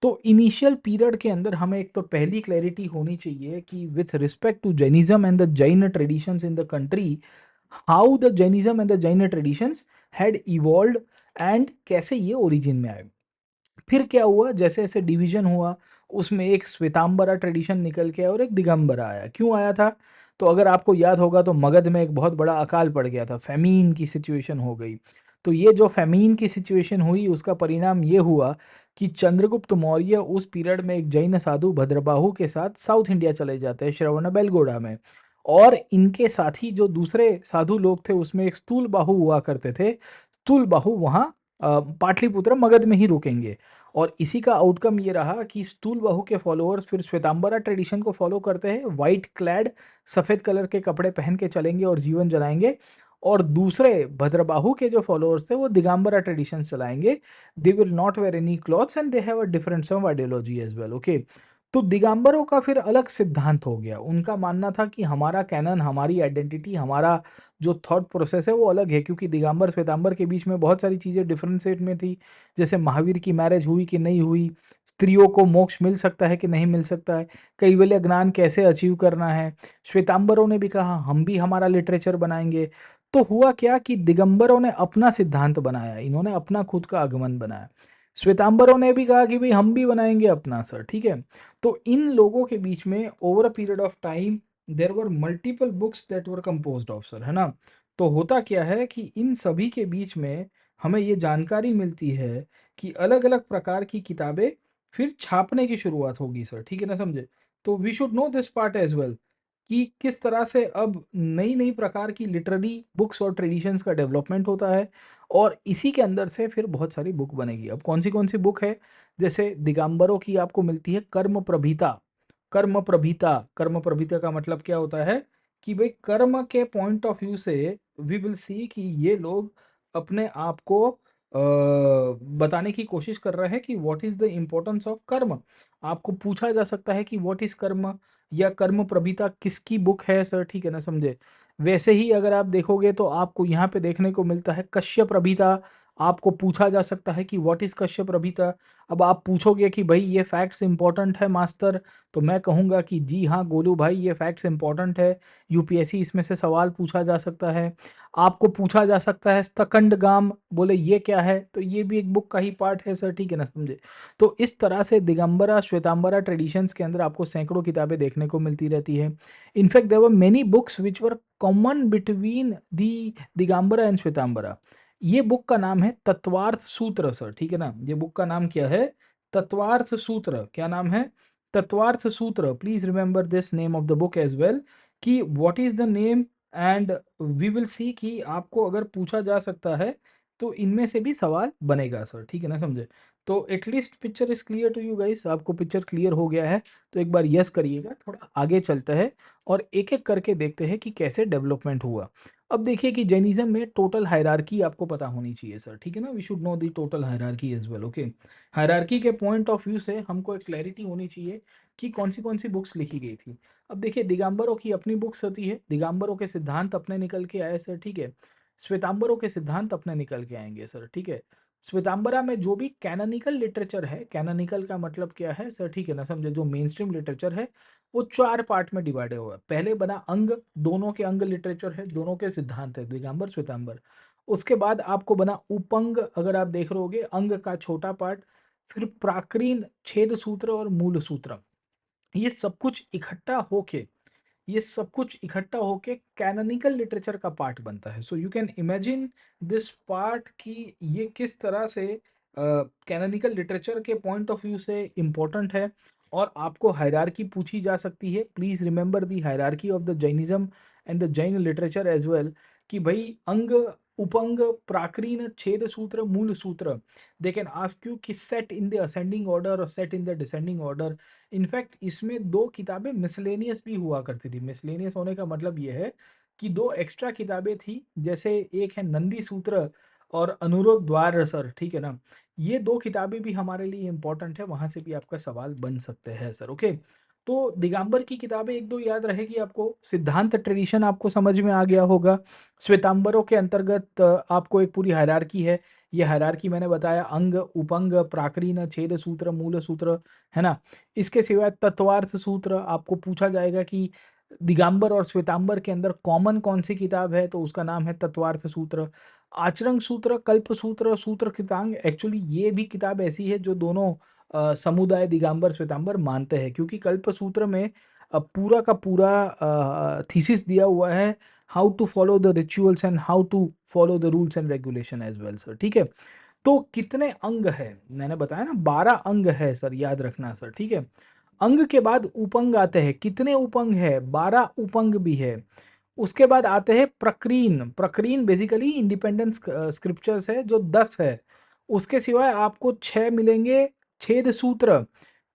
तो इनिशियल पीरियड के अंदर हमें एक तो पहली क्लैरिटी होनी चाहिए कि with respect to Jainism and the Jain traditions in the country, how the Jainism and the Jain traditions had evolved and कैसे ये ओरिजिन में आए। फिर क्या हुआ, जैसे जैसे डिवीजन हुआ उसमें एक श्वेतांबरा ट्रेडिशन निकल के आया और एक दिगंबरा आया। क्यों आया था? तो अगर आपको याद होगा तो मगध में एक बहुत बड़ा अकाल पड़ गया था, फैमीन की सिचुएशन हो गई। तो ये जो फैमीन की सिचुएशन हुई उसका परिणाम ये हुआ कि चंद्रगुप्त मौर्य उस पीरियड में एक जैन साधु भद्रबाहु के साथ साउथ इंडिया चले जाते हैं, श्रवण बेलगोड़ा में। और इनके साथ ही जो दूसरे साधु लोग थे उसमें एक स्थूल बाहु हुआ करते थे। स्थूल बाहु वहाँ पाटलिपुत्र मगध में ही रुकेंगे। और इसी का आउटकम ये रहा कि स्थूल बाहु के फॉलोअर्स फिर श्वेतांबरा ट्रेडिशन को फॉलो करते हैं, वाइट क्लैड सफ़ेद कलर के कपड़े पहन के चलेंगे और जीवन जलाएंगे। और दूसरे भद्रबाहु के जो फॉलोअर्स थे वो दिगंबरा ट्रेडिशन चलाएंगे। They will not wear any clothes and they have a different some ideology as well. Okay, तो दिगंबरों का फिर अलग सिद्धांत हो गया। उनका मानना था कि हमारा कैनन, हमारी आइडेंटिटी, हमारा जो थॉट प्रोसेस है वो अलग है, क्योंकि दिगंबर श्वेतांबर के बीच में बहुत सारी चीज़ें डिफरेंशिएट में थी। जैसे महावीर की मैरिज हुई कि नहीं हुई, स्त्रियों को मोक्ष मिल सकता है कि नहीं मिल सकता है, कैवल्य ज्ञान कैसे अचीव करना है। श्वेतांबरों ने भी कहा हम भी हमारा लिटरेचर बनाएंगे। तो हुआ क्या कि दिगंबरों ने अपना सिद्धांत बनाया, इन्होंने अपना खुद का आगमन बनाया। श्वेतांबरों ने भी कहा कि भाई हम भी बनाएंगे अपना सर, ठीक है। तो इन लोगों के बीच में over a period of time there were multiple books that were composed of sir, है ना। तो होता क्या है कि इन सभी के बीच में हमें ये जानकारी मिलती है कि अलग अलग प्रकार की किताबें फिर छापने की शुरुआत होगी सर, ठीक है ना, समझे। तो we should know this part as well कि किस तरह से अब नई नई प्रकार की लिटरेरी बुक्स और ट्रेडिशंस का डेवलपमेंट होता है। और इसी के अंदर से फिर बहुत सारी बुक बनेगी। अब कौन सी बुक है? जैसे दिगंबरों की आपको मिलती है कर्म प्रभीता। कर्म प्रभीता, कर्म प्रभीता का मतलब क्या होता है कि भाई कर्म के पॉइंट ऑफ व्यू से वी विल सी कि ये लोग अपने आप को बताने की कोशिश कर रहे हैं कि what is the importance of कर्म। आपको पूछा जा सकता है कि व्हाट इज कर्म, या कर्म प्रभीता किसकी बुक है सर, ठीक है ना, समझे। वैसे ही अगर आप देखोगे तो आपको यहाँ पे देखने को मिलता है कश्यप प्रभीता। आपको पूछा जा सकता है कि व्हाट इज कश्यप प्रभीता। अब आप पूछोगे कि भाई ये फैक्ट्स इंपॉर्टेंट है मास्टर, तो मैं कहूँगा कि जी हाँ गोलू भाई ये फैक्ट्स इंपॉर्टेंट है, यूपीएससी इसमें से सवाल पूछा जा सकता है। आपको पूछा जा सकता है स्तकंड गाम, बोले ये क्या है, तो ये भी एक बुक का ही पार्ट है सर, ठीक है ना, समझे। तो इस तरह से दिगंबरा श्वेतांबरा ट्रेडिशंस के अंदर आपको सैकड़ों किताबें देखने को मिलती रहती है। In fact there were many books which were common between the Digambara and श्वेतांबरा। ये बुक का नाम है तत्वार्थ सूत्र सर, ठीक है ना। ये बुक का नाम क्या है? तत्वार्थ सूत्र। क्या नाम है? Tattvartha Sutra. Please remember this name of the book as well, कि what is the name. And we will see कि आपको अगर पूछा जा सकता है तो इनमें से भी सवाल बनेगा सर, ठीक है ना, समझे। तो at least picture is clear to you guys, आपको पिक्चर क्लियर हो गया है तो एक बार यस करिएगा। थोड़ा आगे चलता है और एक एक करके देखते हैं कि कैसे डेवलपमेंट हुआ। अब देखिए कि जैनिज्म में टोटल हायरार्की आपको पता होनी चाहिए सर, ठीक है ना। We should know the total hierarchy as well. Okay, hierarchy के पॉइंट ऑफ व्यू से हमको एक क्लैरिटी होनी चाहिए कि कौन सी बुक्स लिखी गई थी। अब देखिए दिगंबरों की अपनी बुक्स होती है, दिगंबरों के सिद्धांत अपने निकल के आए सर, ठीक है। श्वेतांबरों के सिद्धांत अपने निकल के आएंगे सर, ठीक है। श्वेतांबरा में जो भी कैनोनिकल लिटरेचर है, कैनोनिकल का मतलब क्या है सर, ठीक है ना, समझे। जो मेन स्ट्रीम लिटरेचर है वो 4 पार्ट में डिवाइडेड हुआ है। पहले बना अंग, दोनों के अंग लिटरेचर है, दोनों के सिद्धांत है, दिगंबर श्वेतांबर। उसके बाद आपको बना उपंग, अगर आप देख रहे होगे अंग का छोटा पार्ट। फिर प्राक्रीन, छेद सूत्र और मूल सूत्र। ये सब कुछ इकट्ठा होके, ये सब कुछ इकट्ठा होके कैनोनिकल लिटरेचर का पार्ट बनता है। So you can imagine this part कि ये किस तरह से कैनोनिकल लिटरेचर के पॉइंट ऑफ व्यू से इम्पोर्टेंट है। और आपको हायरार्की पूछी जा सकती है। Please remember the hierarchy of the Jainism and the Jain literature as well, कि भाई Anga, Upanga, Prakirna, Chheda Sutra, Mula Sutra. They can ask you कि set in the ascending order और set in the descending order. In fact इसमें 2 किताबें मिसलेनियस भी हुआ करती थी। मिसलेनियस होने का मतलब ये है कि 2 एक्स्ट्रा किताबें थी, जैसे एक है नंदी सूत्र और अनुरोध द्वार रसर, ठीक है ना। ये 2 किताबें भी हमारे लिए इंपॉर्टेंट है, वहां से भी आपका सवाल बन सकते हैं सर। ओके, तो दिगंबर की किताबें 1-2 याद रहेगी आपको। सिद्धांत ट्रेडिशन आपको समझ में आ गया होगा। श्वेतांबरों के अंतर्गत आपको एक पूरी हायरार्की है। ये हायरार्की मैंने बताया, अंग, उपंग, प्राक्रीन, छेद सूत्र, मूल सूत्र, है ना। इसके सिवाय तत्वार्थ सूत्र आपको पूछा जाएगा कि दिगंबर और श्वेतांबर के अंदर कॉमन कौन सी किताब है, तो उसका नाम है तत्वार्थ सूत्र। आचरण सूत्र, कल्प सूत्र और सूत्र कृतांग, एक्चुअली ये भी किताब ऐसी है जो दोनों समुदाय दिगंबर श्वेतांबर मानते हैं, क्योंकि कल्प सूत्र में पूरा का पूरा थीसिस दिया हुआ है, how to follow the rituals and how to follow the rules and regulation as well sir. ठीक है, तो कितने अंग है, मैंने बताया ना 12 अंग है सर, याद रखना सर। ठीक है, अंग के बाद उपंग आते हैं, कितने उपंग है, 12 उपंग भी है। उसके बाद आते हैं प्रकीर्ण, प्रकीर्ण बेसिकली इंडिपेंडेंट स्क्रिप्चर्स है जो 10 है। उसके सिवाय आपको 6 मिलेंगे छेद सूत्र,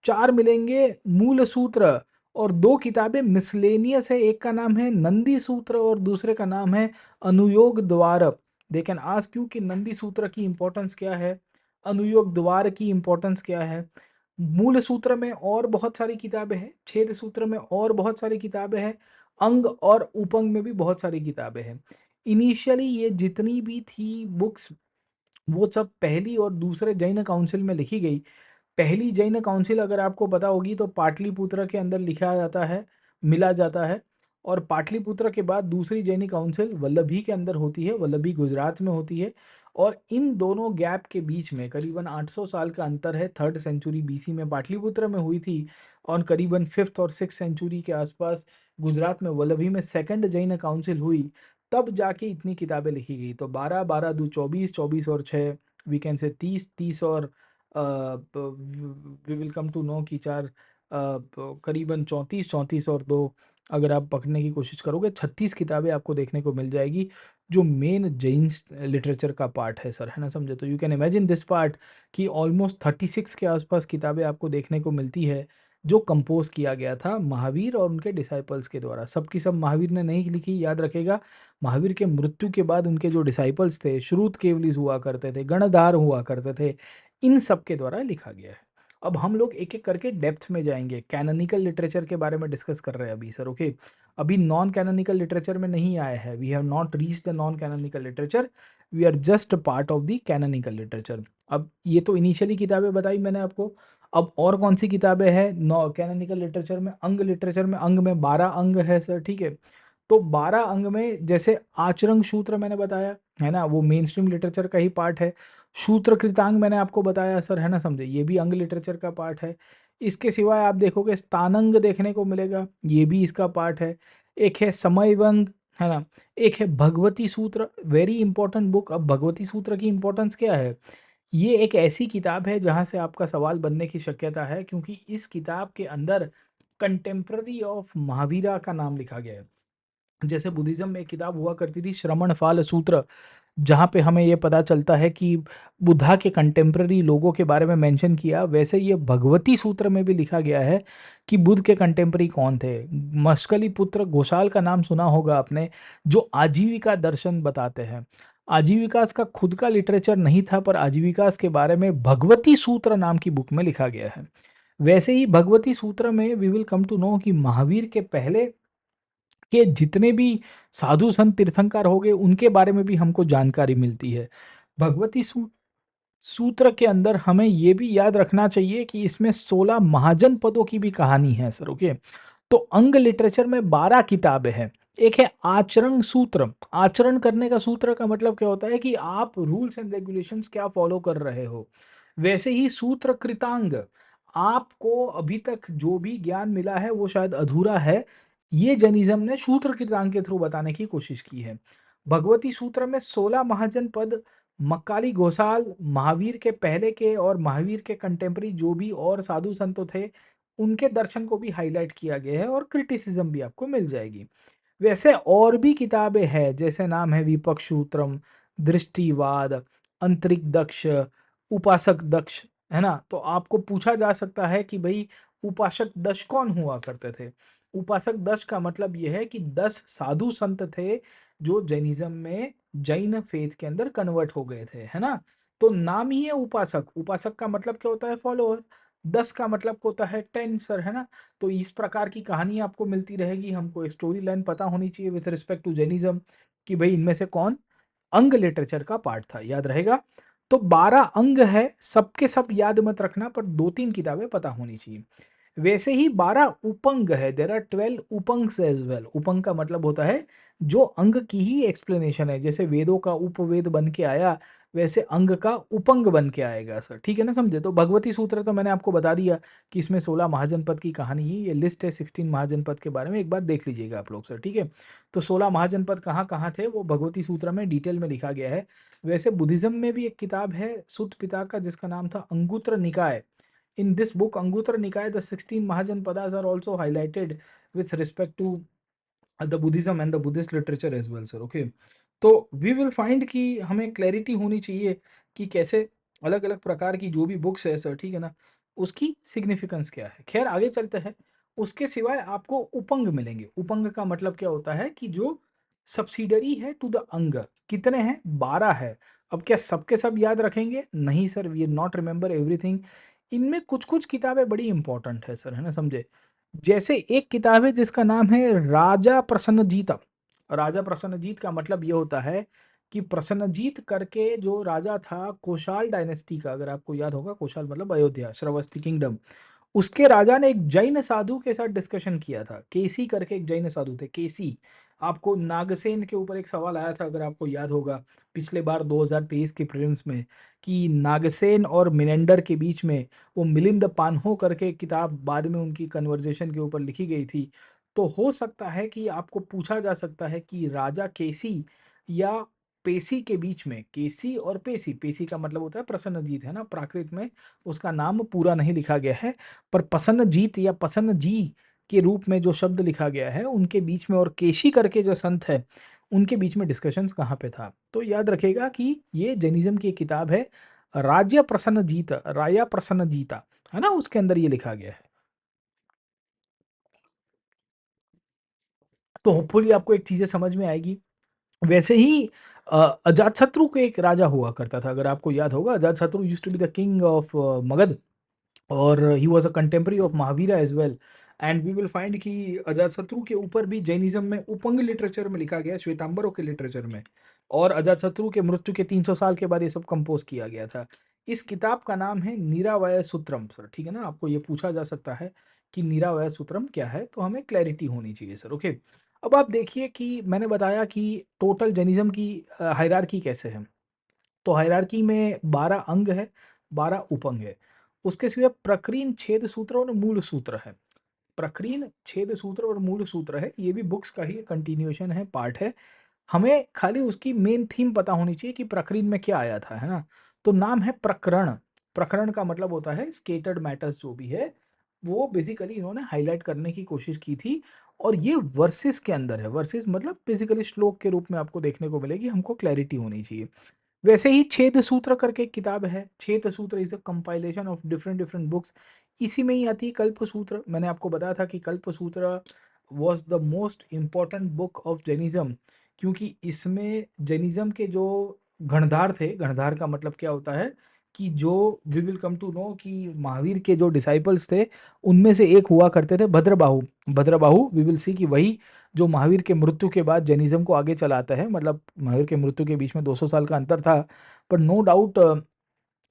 4 मिलेंगे मूल सूत्र, और 2 किताबें मिसलेनियस है, एक का नाम है नंदी सूत्र और दूसरे का नाम है अनुयोग द्वार। दे कैन आस्क यू कि नंदी सूत्र की इंपॉर्टेंस क्या है, अनुयोग द्वार की इंपॉर्टेंस क्या है। मूल सूत्र में और बहुत सारी किताबें हैं, छेद सूत्र में और बहुत सारी किताबें हैं, अंग और उपंग में भी बहुत सारी किताबें हैं। इनिशियली ये जितनी भी थी बुक्स, वो सब पहली और दूसरे जैन काउंसिल में लिखी गई। पहली जैन काउंसिल अगर आपको पता होगी तो पाटलिपुत्र के अंदर लिखा जाता है, मिला जाता है। और पाटलिपुत्र के बाद दूसरी जैन काउंसिल वल्लभी के अंदर होती है, वल्लभी गुजरात में होती है। और इन दोनों गैप के बीच में करीबन 800 साल का अंतर है। 3rd सेंचुरी बीसी में पाटलिपुत्र में हुई थी, और करीबन 5th और 6th सेंचुरी के आसपास गुजरात में वल्लभी में सेकंड जैन काउंसिल हुई, तब जाके इतनी किताबें लिखी गई। तो 12 12 दो 24, 24 और 6 वी कैन से 30, 30 और we will come to know कि 4 करीबन 34, 34 और 2 अगर आप पकड़ने की कोशिश करोगे 36 किताबें आपको देखने को मिल जाएगी, जो मेन जैन लिटरेचर का पार्ट है सर, है ना, समझे। तो you can imagine this part कि ऑलमोस्ट 36 के आसपास किताबें आपको देखने को मिलती है, जो कंपोज किया गया था महावीर और उनके डिसाइपल्स के द्वारा। सब की सब महावीर ने नहीं लिखी, याद रखेगा। महावीर के मृत्यु के बाद उनके जो डिसाइपल्स थे, श्रुत केवलिस हुआ करते थे, गणधार हुआ करते थे, इन सब के द्वारा लिखा गया है। अब हम लोग एक एक करके डेप्थ में जाएंगे, कैनोनिकल लिटरेचर के बारे में डिस्कस कर रहे हैं अभी सर। ओके, अभी नॉन कैनोनिकल लिटरेचर में नहीं आया है, we have not reach the non canonical literature, we are just part of the canonical literature. अब ये तो इनिशियली किताबें बताई मैंने आपको। अब और कौन सी किताबें हैं नॉ कैनोनिकल लिटरेचर में, अंग लिटरेचर में, अंग में 12 अंग है सर। ठीक है, तो 12 अंग में जैसे आचरण सूत्र मैंने बताया, है ना, वो मेन स्ट्रीम लिटरेचर का ही पार्ट है। सूत्र कृतांग मैंने आपको बताया सर, है ना, समझे, ये भी अंग लिटरेचर का पार्ट है। इसके सिवाय आप देखोगे स्थानंग देखने को मिलेगा, ये भी इसका पार्ट है। एक है समयवंग, है ना, एक है भगवती सूत्र, वेरी इंपॉर्टेंट बुक। अब भगवती सूत्र की इंपॉर्टेंस क्या है, ये एक ऐसी किताब है जहाँ से आपका सवाल बनने की शक्यता है, क्योंकि इस किताब के अंदर कंटेम्प्ररी ऑफ महावीरा का नाम लिखा गया है। जैसे बुद्धिज्म में एक किताब हुआ करती थी श्रमण फाल सूत्र, जहाँ पे हमें ये पता चलता है कि बुद्धा के कंटेम्प्ररी लोगों के बारे में मेंशन किया, वैसे ये भगवती सूत्र में भी लिखा गया है कि बुद्ध के कंटेम्प्ररी कौन थे। मष्कली पुत्र घोषाल का नाम सुना होगा आपने, जो आजीविका दर्शन बताते हैं। आजीविकास का खुद का लिटरेचर नहीं था, पर आजीविकास के बारे में भगवती सूत्र नाम की बुक में लिखा गया है। वैसे ही भगवती सूत्र में we will come to know कि महावीर के पहले के जितने भी साधु संत तीर्थंकर हो गए, उनके बारे में भी हमको जानकारी मिलती है। भगवती सूत्र के अंदर हमें ये भी याद रखना चाहिए कि इसमें 16 महाजन पदों की भी कहानी है सर। ओके, तो अंग लिटरेचर में 12 किताबें हैं। एक है आचरण सूत्र, आचरण करने का सूत्र का मतलब क्या होता है कि आप रूल्स एंड रेगुलेशंस क्या फॉलो कर रहे हो। वैसे ही सूत्र कृतांग, आपको अभी तक जो भी ज्ञान मिला है वो शायद अधूरा है, ये जैनिज्म ने सूत्र कृतांग के थ्रू बताने की कोशिश की है। भगवती सूत्र में 16 महाजन पद, मक्काली घोषाल, महावीर के पहले के और महावीर के कंटेम्प्रेरी जो भी और साधु संत थे, उनके दर्शन को भी हाईलाइट किया गया है, और क्रिटिसिज्म भी आपको मिल जाएगी। वैसे और भी किताबें हैं, जैसे नाम है विपक्ष सूत्रम, दृष्टिवाद, अंतरिक दक्ष, उपासक दक्ष, है ना। तो आपको पूछा जा सकता है कि भाई उपासक दक्ष कौन हुआ करते थे। उपासक दक्ष का मतलब यह है कि 10 साधु संत थे जो जैनिज्म में जैन फेथ के अंदर कन्वर्ट हो गए थे, है ना। तो नाम ही है उपासक, उपासक का मतलब क्या होता है, फॉलोअर। 10 का मतलब होता है 10 सर, है ना। तो इस प्रकार की कहानी आपको मिलती रहेगी, हमको एक स्टोरी लाइन पता होनी चाहिए विथ रिस्पेक्ट टू जैनिज्म, कि भाई इनमें से कौन अंग लिटरेचर का पार्ट था, याद रहेगा। तो 12 अंग है, सबके सब याद मत रखना, पर 2-3 किताबें पता होनी चाहिए। वैसे ही 12 उपंग है, देयर आर 12 उपंग्स एज वेल। उपंग का मतलब होता है जो अंग की ही एक्सप्लेनेशन है, जैसे वेदों का उपवेद बन के आया वैसे अंग का उपंग बन के आएगा सर, ठीक है ना, समझे। तो भगवती सूत्र तो मैंने आपको बता दिया कि इसमें 16 महाजनपद की कहानी है, ये लिस्ट है 16 महाजनपद के बारे में, एक बार देख लीजिएगा आप लोग सर, ठीक है। तो 16 महाजनपद कहाँ कहाँ थे वो भगवती सूत्र में डिटेल में लिखा गया है। वैसे बुद्धिज्म में भी एक किताब है सुत पिता का जिसका नाम था अंगुत्र निकाय। In this book, Anguttara Nikaya, the 16 Mahajanpadas are also highlighted with respect to the Buddhism and the Buddhist literature as well, sir. Okay. तो we will find कि हमें क्लैरिटी होनी चाहिए कि कैसे अलग अलग प्रकार की जो भी बुक्स है सर, ठीक है ना, उसकी सिग्निफिकेंस क्या है। खैर आगे चलते हैं। उसके सिवाय आपको उपंग मिलेंगे। उपंग का मतलब क्या होता है कि जो सब्सिडरी है टू द अंग। कितने हैं? 12 है। अब क्या सबके सब याद रखेंगे? नहीं sir, we not remember everything. इनमें कुछ कुछ किताबें बड़ी इंपॉर्टेंट है सर, है ना, समझे। जैसे एक किताब है जिसका नाम है राजा प्रसन्नजीत। राजा प्रसन्नजीत का मतलब ये होता है कि प्रसन्नजीत करके जो राजा था कोशाल डायनेस्टी का, अगर आपको याद होगा, कोशाल मतलब अयोध्या, श्रावस्ती किंगडम, उसके राजा ने एक जैन साधु के साथ डिस्कशन किया था। केसी करके एक जैन साधु थे, केसी। आपको नागसेन के ऊपर एक सवाल आया था अगर आपको याद होगा पिछले बार 2023 के प्रीलिम्स में, कि नागसेन और मिनेंडर के बीच में वो मिलिंद पान्हो करके एक किताब बाद में उनकी कन्वर्जेशन के ऊपर लिखी गई थी। तो हो सकता है कि आपको पूछा जा सकता है कि राजा केसी या पेसी के बीच में, केसी और पेसी, पेसी का मतलब होता है प्रसन्नजीत, है ना, प्राकृत में उसका नाम पूरा नहीं लिखा गया है, पर प्रसन्नजीत या प्रसन्न जी के रूप में जो शब्द लिखा गया है उनके बीच में, और केशी करके जो संत है उनके बीच में डिस्कशंस कहाँ पे था। तो याद रखेगा कि ये जैनिज्म की एक किताब है राज्य प्रसन्नजीत, राया प्रसन्नजीता, है ना, उसके अंदर ये लिखा गया है। तो होपफुली आपको एक चीजें समझ में आएगी। वैसे ही अजातशत्रु के एक राजा हुआ करता था, अगर आपको याद होगा, Ajatashatru used to be the king of Magadh, और he was a contemporary of Mahavira as well. And we will find कि अजातशत्रु के ऊपर भी जैनिज्म में उपंग लिटरेचर में लिखा गया, श्वेतांबरों के लिटरेचर में, और अजातशत्रु के मृत्यु के 300 साल के बाद ये सब कंपोज किया गया था। इस किताब का नाम है नीरावय सूत्रम सर, ठीक है ना। आपको ये पूछा जा सकता है कि नीरावय सूत्रम क्या है, तो हमें क्लैरिटी होनी चाहिए सर। ओके। अब आप देखिए कि मैंने बताया कि टोटल जैनिज्म की हायरार्की कैसे है। तो हायरार्की में 12 अंग है, 12 उपंग है। उसके सिवा प्रकीर्ण, छेद सूत्र और मूल सूत्र है। प्रकीर्ण, छेद सूत्र और मूल सूत्र है, ये भी बुक्स का ही कंटिन्यूएशन है, पार्ट है। हमें खाली उसकी मेन थीम पता होनी चाहिए कि प्रकीर्ण में क्या आया था, है ना। तो नाम है प्रकरण। प्रकरण का मतलब होता है स्केटर्ड मैटर्स, जो भी है वो बेसिकली इन्होंने हाईलाइट करने की कोशिश की थी। और ये वर्सेस के अंदर है। वर्सेस मतलब बेसिकली श्लोक के रूप में आपको देखने को मिलेगी, हमको क्लैरिटी होनी चाहिए। वैसे ही छेद सूत्र करके एक किताब है। छेद सूत्र is a compilation of different different books. इसी में ही आती है कल्प सूत्र। मैंने आपको बताया था कि कल्प सूत्र was the most important book of Jainism, क्योंकि इसमें जैनिज्म के जो गणधार थे, गणधार का मतलब क्या होता है कि जो we will come to know कि महावीर के जो डिसाइपल्स थे उनमें से एक हुआ करते थे Bhadrabahu. Bhadrabahu we will see कि वही जो महावीर के मृत्यु के बाद जैनिज्म को आगे चलाता है। मतलब महावीर के मृत्यु के बीच में 200 साल का अंतर था, पर no doubt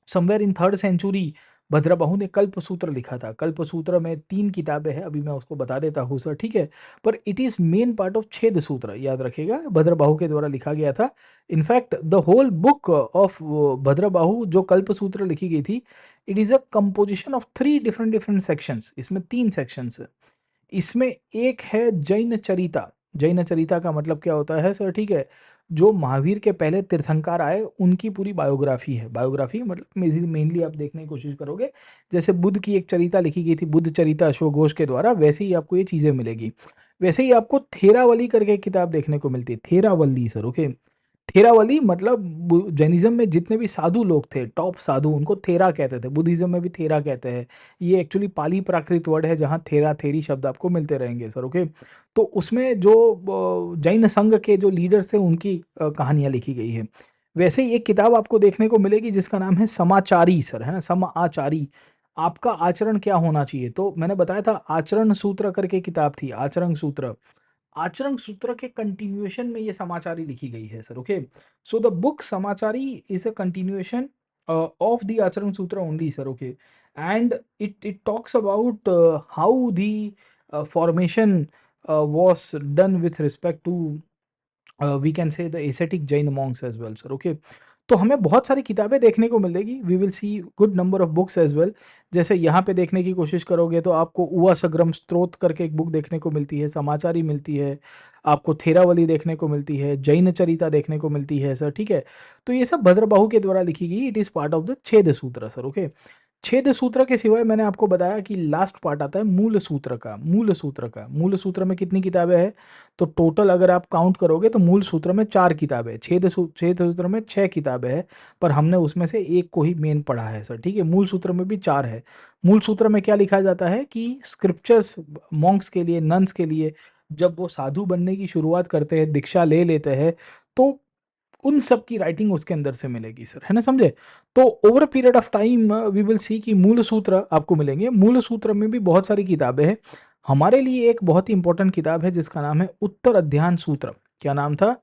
somewhere in third century Bhadrabahu ने कल्प सूत्र लिखा था। कल्प सूत्र में 3 किताबें हैं, अभी मैं उसको बता देता हूँ सर, ठीक है। पर it is main part of छेद सूत्र, याद रखिएगा, भद्रबाहु के द्वारा लिखा गया था। In fact the whole book of Bhadrabahu जो कल्प सूत्र लिखी गई थी, it is a composition of 3 different different sections. इसमें 3 सेक्शंस है। इसमें एक है जैन चरिता। जैन चरिता का मतलब क्या होता है सर, ठीक है, जो महावीर के पहले तीर्थंकर आए उनकी पूरी बायोग्राफी है। बायोग्राफी मतलब मेनली आप देखने की कोशिश करोगे, जैसे बुद्ध की एक चरिता लिखी गई थी, बुद्ध चरिता अशोक घोष के द्वारा, वैसे ही आपको ये चीज़ें मिलेगी। वैसे ही आपको थेरावली करके एक किताब देखने को मिलती है, थेरावली सर, ओके। थेरावली मतलब जैनिज्म में जितने भी साधु लोग थे, टॉप साधु, उनको थेरा कहते थे। बुद्धिज्म में भी थेरा कहते हैं। ये एक्चुअली पाली प्राकृत वर्ड है, जहाँ थेरा थेरी शब्द आपको मिलते रहेंगे सर, ओके। तो उसमें जो जैन संघ के जो लीडर्स थे उनकी कहानियाँ लिखी गई है। वैसे ही एक किताब आपको देखने को मिलेगी जिसका नाम है समाचारी सर, है ना, समाचारी। आपका आचरण क्या होना चाहिए, तो मैंने बताया था आचरण सूत्र करके किताब थी, आचरण सूत्र। आचरण सूत्र के कंटिन्यूएशन में ये समाचारी लिखी गई है sir, okay. So the book Samachari is a continuation of the Acharana Sutra only sir, okay. and it talks about how the formation was done with respect to we can say the ascetic Jain monks as well sir. Okay, तो हमें बहुत सारी किताबें देखने को मिलेगी, we will see good number of books as well. जैसे यहाँ पे देखने की कोशिश करोगे तो आपको उवा सग्रम स्त्रोत करके एक बुक देखने को मिलती है, समाचारी मिलती है, आपको थेरावली देखने को मिलती है, जैन चरिता देखने को मिलती है सर। ठीक है, तो ये सब भद्रबाहु के द्वारा लिखी गई, it is part of the छेद सूत्र सर। ओके, छेद सूत्र के सिवाय मैंने आपको बताया कि लास्ट पार्ट आता है मूल सूत्र का। मूल सूत्र का, मूल सूत्र में कितनी किताबें हैं, तो टोटल अगर आप काउंट करोगे तो मूल सूत्र में 4 किताबें हैं, छेद सूत्र में 6 किताबें हैं, पर हमने उसमें से एक को ही मेन पढ़ा है सर। ठीक है, मूल सूत्र में भी 4 है। मूल सूत्र में क्या लिखा जाता है कि स्क्रिप्चर्स मॉन्क्स के लिए, नन्स के लिए, जब वो साधु बनने की शुरुआत करते हैं, दीक्षा ले लेते हैं, तो उन सब की राइटिंग उसके अंदर से मिलेगी सर, है ना, समझे। तो over a period of time we will see कि मूल सूत्र आपको मिलेंगे। मूल सूत्र में भी बहुत सारी किताबें हैं। हमारे लिए एक बहुत ही इंपॉर्टेंट किताब है जिसका नाम है उत्तर अध्यान सूत्र। क्या नाम था?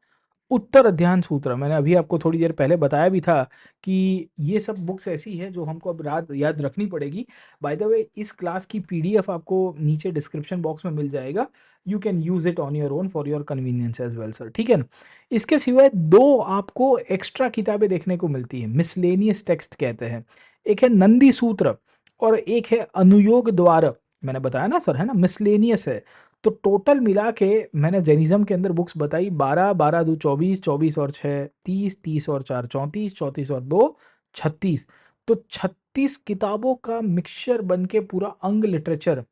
उत्तर अध्यान सूत्र। मैंने अभी आपको थोड़ी देर पहले बताया भी था कि ये सब बुक्स ऐसी है जो हमको अब रात याद रखनी पड़ेगी। बाय द वे, इस क्लास की पीडीएफ आपको नीचे डिस्क्रिप्शन बॉक्स में मिल जाएगा, you can use it on your own for your convenience as well sir. ठीक है ना। इसके सिवाय दो आपको एक्स्ट्रा किताबें देखने को मिलती हैं, मिसलेनियस टेक्स्ट कहते हैं। एक है नंदी सूत्र और एक है अनुयोग द्वार। मैंने बताया ना सर, है ना, मिसलेनियस है। तो टोटल मिला के मैंने जैनिज्म के अंदर बुक्स बताई 12, 12 दो 24, 24 और 6 30, 30 और 4 34, 34 और 2 36। तो 36 किताबों का मिक्सचर बन के पूरा अंग लिटरेचर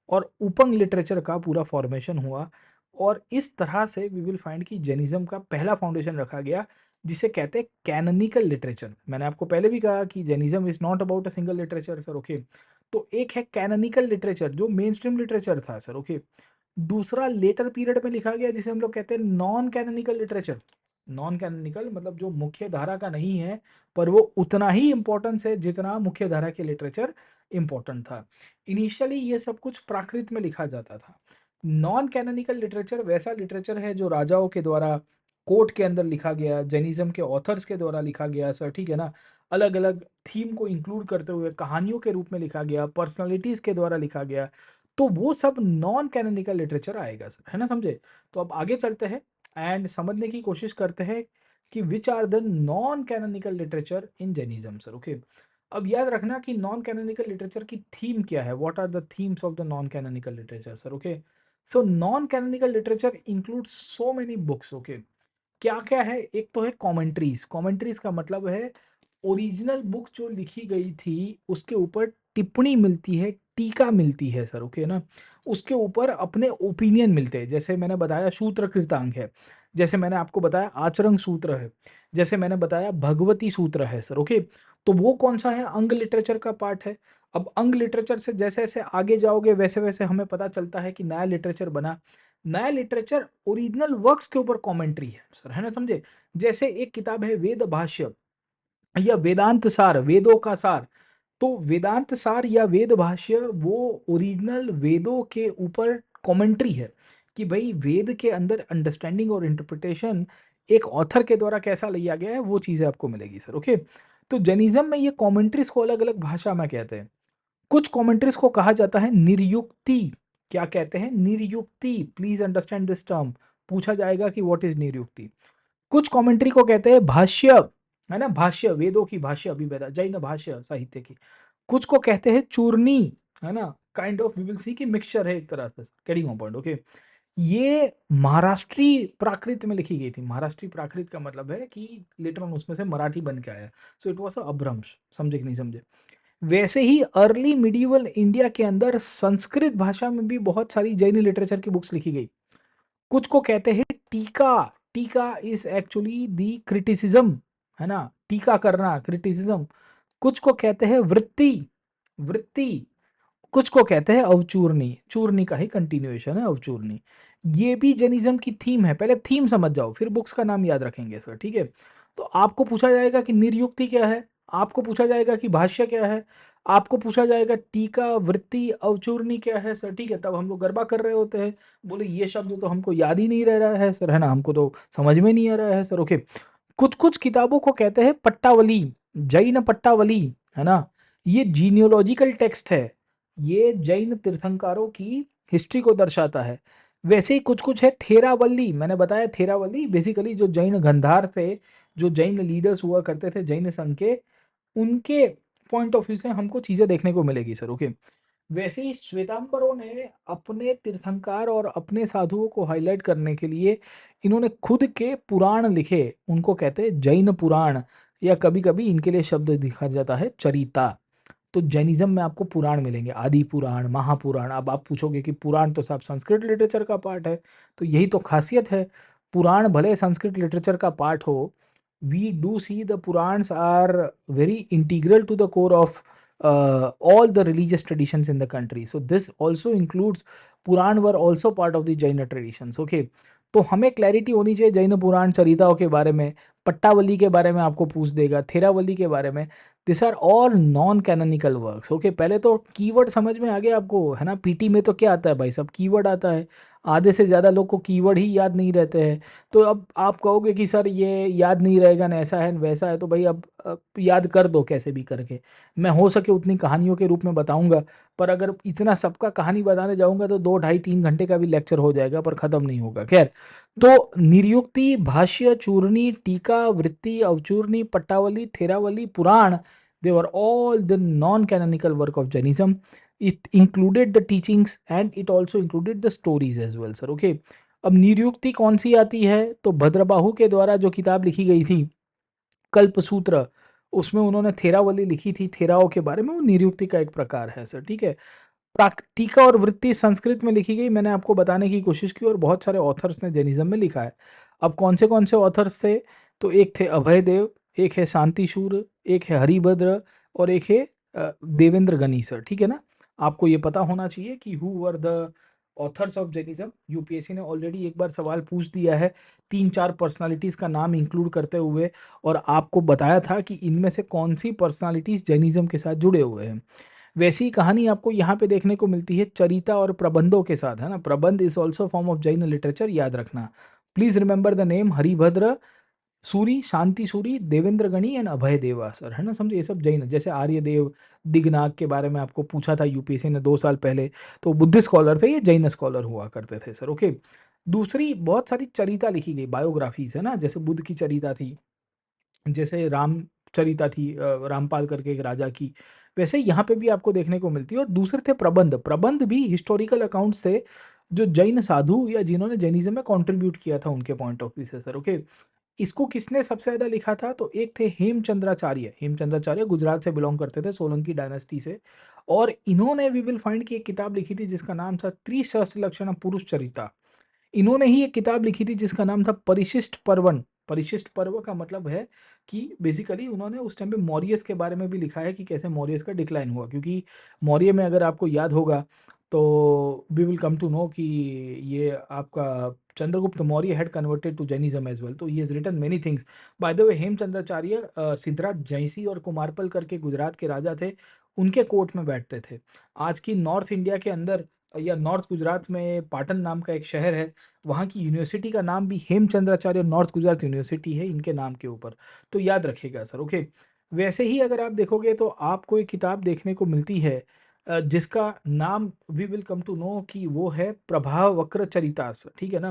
और उपंग लिटरेचर का पूरा फॉर्मेशन हुआ। और इस तरह से वी विल फाइंड कि जैनिज्म का पहला फाउंडेशन रखा गया, जिसे कहते हैं कैनोनिकल लिटरेचर। मैंने आपको पहले भी कहा कि Jainism is not about a single literature sir. Okay, तो एक है कैनोनिकल लिटरेचर जो मेन स्ट्रीम लिटरेचर था सर। ओके, दूसरा लेटर पीरियड में लिखा गया जिसे हम लोग कहते हैं non canonical literature. Non canonical मतलब जो मुख्य धारा का नहीं है, पर वो उतना ही इंपॉर्टेंस है जितना मुख्य धारा के लिटरेचर इंपॉर्टेंट था। इनिशियली ये सब कुछ प्राकृत में लिखा जाता था। नॉन कैनोनिकल लिटरेचर वैसा लिटरेचर है जो राजाओं के द्वारा कोर्ट के अंदर लिखा गया, जैनिज्म के ऑथर्स के द्वारा लिखा गया सर। ठीक है ना, अलग अलग थीम को इंक्लूड करते हुए कहानियों के रूप में लिखा गया, पर्सनालिटीज के द्वारा लिखा गया, तो वो सब नॉन कैनोनिकल लिटरेचर आएगा सर, है ना, समझे। तो अब आगे चलते हैं एंड समझने की कोशिश करते हैं कि which are the non canonical literature in Jainism sir. Okay, अब याद रखना कि नॉन कैनोनिकल लिटरेचर की थीम क्या है, what are the themes of the non canonical literature sir. Okay, so non canonical literature include so many books. Okay, क्या क्या है? एक तो है कमेंट्रीज। कमेंट्रीज का मतलब है ओरिजिनल बुक जो लिखी गई थी उसके ऊपर टिप्पणी मिलती है, टीका मिलती है सर। ओके ना, उसके ऊपर अपने ओपिनियन मिलते हैं। जैसे मैंने बताया सूत्र कृतांग है, जैसे मैंने आपको बताया आचरण सूत्र है, जैसे मैंने बताया भगवती सूत्र है सर। ओके, तो वो कौन सा है? अंग लिटरेचर का पार्ट है। अब अंग लिटरेचर से जैसे जैसे आगे जाओगे वैसे वैसे हमें पता चलता है कि नया लिटरेचर बना। नया लिटरेचर ओरिजिनल वर्क्स के ऊपर कमेंट्री है सर, है ना, समझे। जैसे एक किताब है वेद भाष्य या वेदांत सार, वेदों का सार। तो वेदांत सार या वेद भाष्य वो ओरिजिनल वेदों के ऊपर कमेंट्री है कि भाई वेद के अंदर अंडरस्टैंडिंग और इंटरप्रिटेशन एक ऑथर के द्वारा कैसा लिया गया है, वो चीज़ें आपको मिलेगी सर। ओके, तो जैनिज्म में ये कमेंट्रीज को अलग अलग भाषा में कहते हैं। कुछ कमेंट्रीज को कहा जाता है निर्युक्ति। क्या कहते हैं? निर्युक्ति। प्लीज अंडरस्टैंड दिस टर्म, पूछा जाएगा कि व्हाट इज निर्युक्ति। कुछ कमेंट्री को कहते हैं भाष्य, है ना, भाष्य वेदों की भाष्य, अभिवेदा जैन भाष्य साहित्य की। कुछ को कहते हैं चूर्णी, है ना, kind of we will see कि मिक्सचर है एक तरह से, गेटिंग पॉइंट। ओके, ये महाराष्ट्री प्राकृत में लिखी गई थी। महाराष्ट्री प्राकृत का मतलब है कि लिटरल उसमें से मराठी बन के आया, सो इट वाज अ अभ्रंश। समझे कि नहीं समझे? वैसे ही अर्ली मिडिवल इंडिया के अंदर संस्कृत भाषा में भी बहुत सारी जैन लिटरेचर की बुक्स लिखी गई। कुछ को कहते हैं टीका। टीका इज एक्चुअली दी क्रिटिसिज्म, है ना, टीका करना, क्रिटिसिज्म। कुछ को कहते हैं वृत्ति, वृत्ति। कुछ को कहते हैं अवचूर्णी, चूर्णी का ही कंटिन्यूएशन है अवचूर्णी। ये भी जैनिज्म की थीम है। पहले थीम समझ जाओ फिर बुक्स का नाम याद रखेंगे सर। ठीक है, तो आपको पूछा जाएगा कि निर्युक्ति क्या है, आपको पूछा जाएगा कि भाष्य क्या है, आपको पूछा जाएगा टीका, वृत्ति, अवचूर्णी क्या है सर। ठीक है, तब हम लोग गरबा कर रहे होते हैं, बोले ये शब्द तो हमको याद ही नहीं रह रहा है सर, है ना, हमको तो समझ में नहीं आ रहा है सर। ओके, कुछ कुछ किताबों को कहते हैं पट्टावली, जैन पट्टावली, है ना, ये जीनियोलॉजिकल टेक्स्ट है, ये जैन तीर्थंकरों की हिस्ट्री को दर्शाता है। वैसे ही कुछ-कुछ है थेरावल्ली, मैंने बताया थेरावल्ली बेसिकली जो जैन गंधार थे, जो जैन लीडर्स हुआ करते थे जैन संघ के, उनके पॉइंट ऑफ व्यू से हमको चीज़ें देखने को मिलेगी सर, ओके। वैसे ही श्वेतांबरों ने अपने तीर्थंकर और अपने साधुओं को हाईलाइट करने के लिए इन्होंने खुद के पुराण लिखे, उनको कहते हैं जैन पुराण, या कभी-कभी इनके लिए शब्द दिखा जाता है चरिता। तो जैनिज़्म में आपको पुराण मिलेंगे, आदि पुराण, महापुराण। अब आप पूछोगे कि पुराण तो साहब संस्कृत लिटरेचर का पार्ट है, तो यही तो खासियत है। पुराण भले संस्कृत लिटरेचर का पार्ट हो, we do see the Puranas are very integral to the core of all the religious traditions in the country. So this also includes Purana were also part of the Jain traditions, okay. तो हमें clarity होनी चाहिए जैन पुराण चरिताओं के बारे में, पट्टावली के बारे में आपको पूछ देगा, थेरावली के बारे में। This are all non canonical works, okay. पहले तो कीवर्ड समझ में आ गया आपको, है ना। पीटी में तो क्या आता है भाई साहब, कीवर्ड आता है। आधे से ज़्यादा लोग को कीवर्ड ही याद नहीं रहते हैं। तो अब आप कहोगे कि सर ये याद नहीं रहेगा ना, ऐसा है न वैसा है, तो भाई अब याद कर दो कैसे भी करके। मैं हो सके उतनी कहानियों के रूप में बताऊंगा, पर अगर इतना सबका कहानी बताने जाऊंगा तो 2 ढाई 3 घंटे का भी लेक्चर हो जाएगा, पर ख़त्म नहीं होगा। खैर, तो निरुक्ति, भाष्य, चूर्णी, टीका, वृत्ति, अवचूर्णी, पट्टावली, थेरावली, पुराण, they were all the non-canonical work of Jainism. It included the teachings and it also included the stories as well, sir. Okay. अब निरुक्ति कौन सी आती है, तो भद्रबाहु के द्वारा जो किताब लिखी गई थी कल्पसूत्र, उसमें उन्होंने थेरावली लिखी थी, थेराओं के बारे में, वो निरुक्ति का एक प्रकार है सर, ठीक है। टीका और वृत्ति संस्कृत में लिखी गई, मैंने आपको बताने की कोशिश की, और बहुत सारे ऑथर्स ने जैनिज्म में लिखा है। अब कौन से ऑथर्स थे, तो एक थे अभयदेव, एक है शांतिशूर, एक है हरिभद्र, और एक है देवेंद्र गनी सर, ठीक है ना। आपको ये पता होना चाहिए कि who were the author's of Jainism. UPSC ने ऑलरेडी एक बार सवाल पूछ दिया है 3-4 पर्सनालिटीज का नाम इंक्लूड करते हुए, और आपको बताया था कि इनमें से कौन सी पर्सनालिटीज जैनिज्म के साथ जुड़े हुए हैं। वैसी ही कहानी आपको यहाँ पे देखने को मिलती है चरिता और प्रबंधों के साथ, है ना। Prabandha is also form of Jain literature, याद रखना। Please remember the name Haribhadra Suri, Shanti Suri, Devendra Gani and अभय देवा सर, है ना, समझे। ये सब जैन, जैसे आर्यदेव, दिगनाग के बारे में आपको पूछा था यूपीएससी ने 2 साल पहले, तो बुद्धिस्ट स्कॉलर थे, ये जैन स्कॉलर हुआ करते थे सर, ओके। दूसरी बहुत सारी चरिता लिखी गई, बायोग्राफीज, है ना, जैसे बुद्ध की चरिता थी, जैसे रामचरिता थी रामपाल करके एक राजा की, वैसे यहाँ पे भी आपको देखने को मिलती है। और दूसरे थे प्रबंध। प्रबंध भी हिस्टोरिकल अकाउंट्स थे, जो जैन साधु या जिन्होंने जैनिज्म में कंट्रीब्यूट किया था उनके पॉइंट ऑफ व्यू से सर, ओके। इसको किसने सबसे ज़्यादा लिखा था, तो एक थे हेमचंद्राचार्य। हेमचंद्राचार्य गुजरात से बिलोंग करते थे, सोलंकी डायनेस्टी से, और इन्होंने वी विल फाइंड की एक किताब लिखी थी जिसका नाम था त्रिसहस्त्र लक्षण पुरुष चरिता। इन्होंने ही एक किताब लिखी थी जिसका नाम था परिशिष्ट पर्वन। परिशिष्ट पर्व का मतलब है कि बेसिकली उन्होंने उस टाइम पे मौर्यस के बारे में भी लिखा है कि कैसे मौर्यस का डिक्लाइन हुआ, क्योंकि मौर्य में अगर आपको याद होगा तो we will come to know कि ये आपका Chandragupta Maurya had converted to Jainism as well, तो he has written many things. By the way Hemchandracharya Siddharaj Jaysi और कुमारपल करके गुजरात के राजा थे, उनके कोर्ट में बैठते थे। आज की नॉर्थ इंडिया के अंदर या नॉर्थ गुजरात में पाटन नाम का एक शहर है, वहाँ की यूनिवर्सिटी का नाम भी हेमचंद्राचार्य नॉर्थ गुजरात यूनिवर्सिटी है इनके नाम के ऊपर, तो याद रखिएगा सर, ओके। वैसे ही अगर आप देखोगे तो आपको एक किताब देखने को मिलती है जिसका नाम we will come to know कि वो है प्रभाव वक्र चरिता सर, ठीक है ना।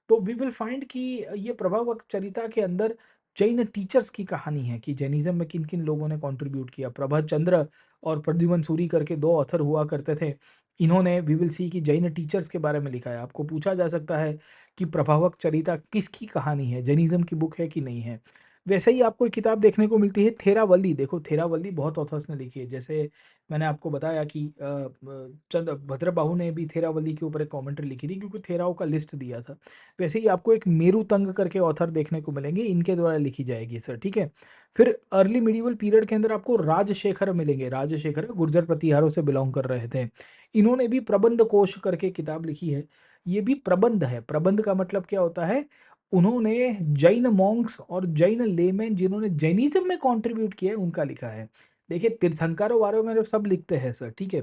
तो वी विल फाइंड कि ये प्रभाव वक्र चरिता के अंदर जैन टीचर्स की कहानी है कि जैनिज्म में किन किन लोगों ने कंट्रीब्यूट किया। प्रभात चंद्र और प्रद्युमन सूरी करके 2 ऑथर हुआ करते थे, इन्होंने वी विल सी कि जैन टीचर्स के बारे में लिखा है। आपको पूछा जा सकता है कि प्रभावक चरिता किसकी कहानी है, जैनिज्म की बुक है कि नहीं है। वैसे ही आपको एक किताब देखने को मिलती है थेरावली। देखो थेरावली बहुत ऑथर्स ने लिखी है, जैसे मैंने आपको बताया कि चंद्र भद्रबाहु ने भी थेरावली के ऊपर एक कॉमेंट्री लिखी थी क्योंकि थेराओं का लिस्ट दिया था। वैसे ही आपको एक मेरुतंग करके ऑथर देखने को मिलेंगे, इनके द्वारा लिखी जाएगी सर, ठीक है। फिर अर्ली मिडिवल पीरियड के अंदर आपको राजशेखर मिलेंगे। राजशेखर गुर्जर प्रतिहारों से बिलोंग कर रहे थे, इन्होंने भी प्रबंध कोश करके किताब लिखी है। ये भी प्रबंध है। प्रबंध का मतलब क्या होता है, उन्होंने जैन मॉन्क्स और जैन लेमैन जिन्होंने जैनिज्म में कंट्रीब्यूट किया है उनका लिखा है। देखिए तीर्थंकरों बारे में सब लिखते हैं सर, ठीक है।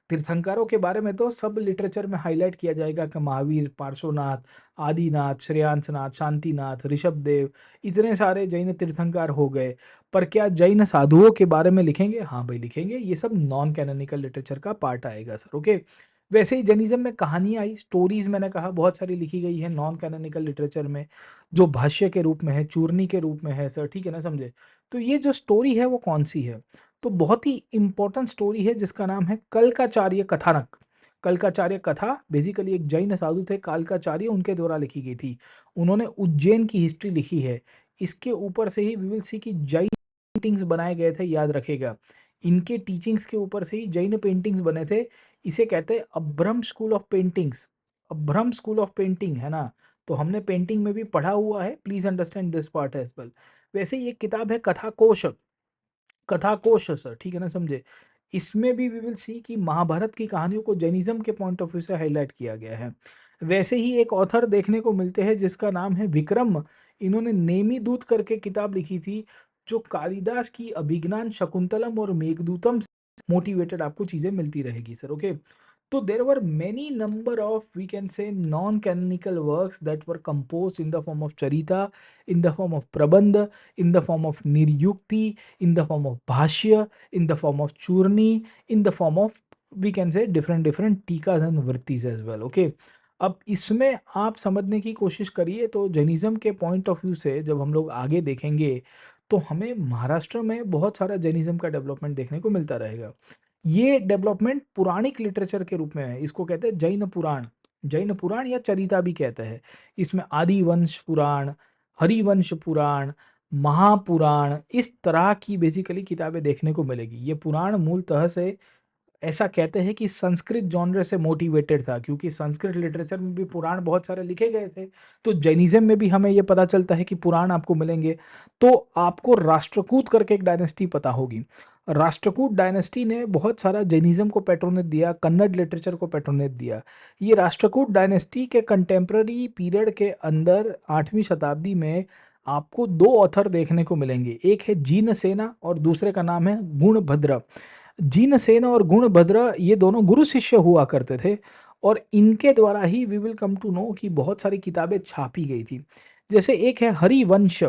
तीर्थंकरों के बारे में तो सब लिटरेचर में हाईलाइट किया जाएगा कि महावीर, पार्श्वनाथ, आदिनाथ, श्रेयांसनाथ, शांतिनाथ, ऋषभदेव, इतने सारे जैन तीर्थंकर हो गए। पर क्या जैन साधुओं के बारे में लिखेंगे? हाँ भाई लिखेंगे, ये सब नॉन कैनोनिकल लिटरेचर का पार्ट आएगा सर, ओके। वैसे ही जैनिज्म में कहानियाँ आई, स्टोरीज मैंने कहा बहुत सारी लिखी गई है नॉन कैनोनिकल लिटरेचर में, जो भाष्य के रूप में है, चूर्णी के रूप में है सर, ठीक है ना, समझे। तो ये जो स्टोरी है वो कौन सी है? तो बहुत ही इंपॉर्टेंट स्टोरी है जिसका नाम है कल्काचार्य कथानक। कल्काचार्य कथा बेसिकली एक जैन साधु थे कालकाचार्य, उनके द्वारा लिखी गई थी। उन्होंने उज्जैन की हिस्ट्री लिखी है। इसके ऊपर से ही वी विल सी कि जैन पेंटिंग्स बनाए गए थे, याद रखेगा। इनके टीचिंग्स के ऊपर से ही जैन पेंटिंग्स बने थे। इसे कहते हैं अब्रह्म स्कूल ऑफ पेंटिंग्स। अब्रह्म स्कूल ऑफ पेंटिंग है ना, तो हमने पेंटिंग में भी पढ़ा हुआ है, please understand this part as well. वैसे ही एक किताब है कथा कोश, कथा कोश सर, ठीक है ना, समझे। इसमें भी वी विल सी कि महाभारत की कहानियों को जैनिज्म के पॉइंट ऑफ व्यू से हाईलाइट किया गया है। वैसे ही एक ऑथर देखने को मिलते हैं जिसका नाम है विक्रम। इन्होंने नेमी दूत करके किताब लिखी थी, जो कालिदास की अभिज्ञान शकुंतलम और मेघदूतम मोटिवेटेड आपको चीजें मिलती रहेगी सर, ओके। तो there were many number of we can say non canonical works that were compose in the form of Charita, in the form of Prabandha, in the form of Niryukti, in the form of bhashya, in the form of churni, in the form of we can say different tikas and vrittis as well, okay. अब इसमें आप समझने की कोशिश करिए तो Jainism के point of view से जब हम लोग आगे देखेंगे तो हमें महाराष्ट्र में बहुत सारा जैनिज्म का डेवलपमेंट देखने को मिलता रहेगा। ये डेवलपमेंट पुराणिक लिटरेचर के रूप में है, इसको कहते हैं जैन पुराण। जैन पुराण या चरिता भी कहते हैं। इसमें आदिवंश पुराण, हरिवंश पुराण, महापुराण, इस तरह की बेसिकली किताबें देखने को मिलेगी। ये पुराण मूलतः से ऐसा कहते हैं कि संस्कृत जॉनर से मोटिवेटेड था, क्योंकि संस्कृत लिटरेचर में भी पुराण बहुत सारे लिखे गए थे। तो जैनिज्म में भी हमें ये पता चलता है कि पुराण आपको मिलेंगे। तो आपको राष्ट्रकूट करके एक डायनेस्टी पता होगी। राष्ट्रकूट डायनेस्टी ने बहुत सारा जैनिज्म को पैट्रोनेट दिया, कन्नड़ लिटरेचर को पैट्रोनेट दिया। ये राष्ट्रकूट डायनेस्टी के कंटेम्प्ररी पीरियड के अंदर 8वीं शताब्दी में आपको दो ऑथर देखने को मिलेंगे। एक है जीनसेना और दूसरे का नाम है गुणभद्र। जीनसेन और गुणभद्र ये दोनों गुरु शिष्य हुआ करते थे, और इनके द्वारा ही we will come to know कि बहुत सारी किताबें छापी गई थी। जैसे एक है हरिवंश।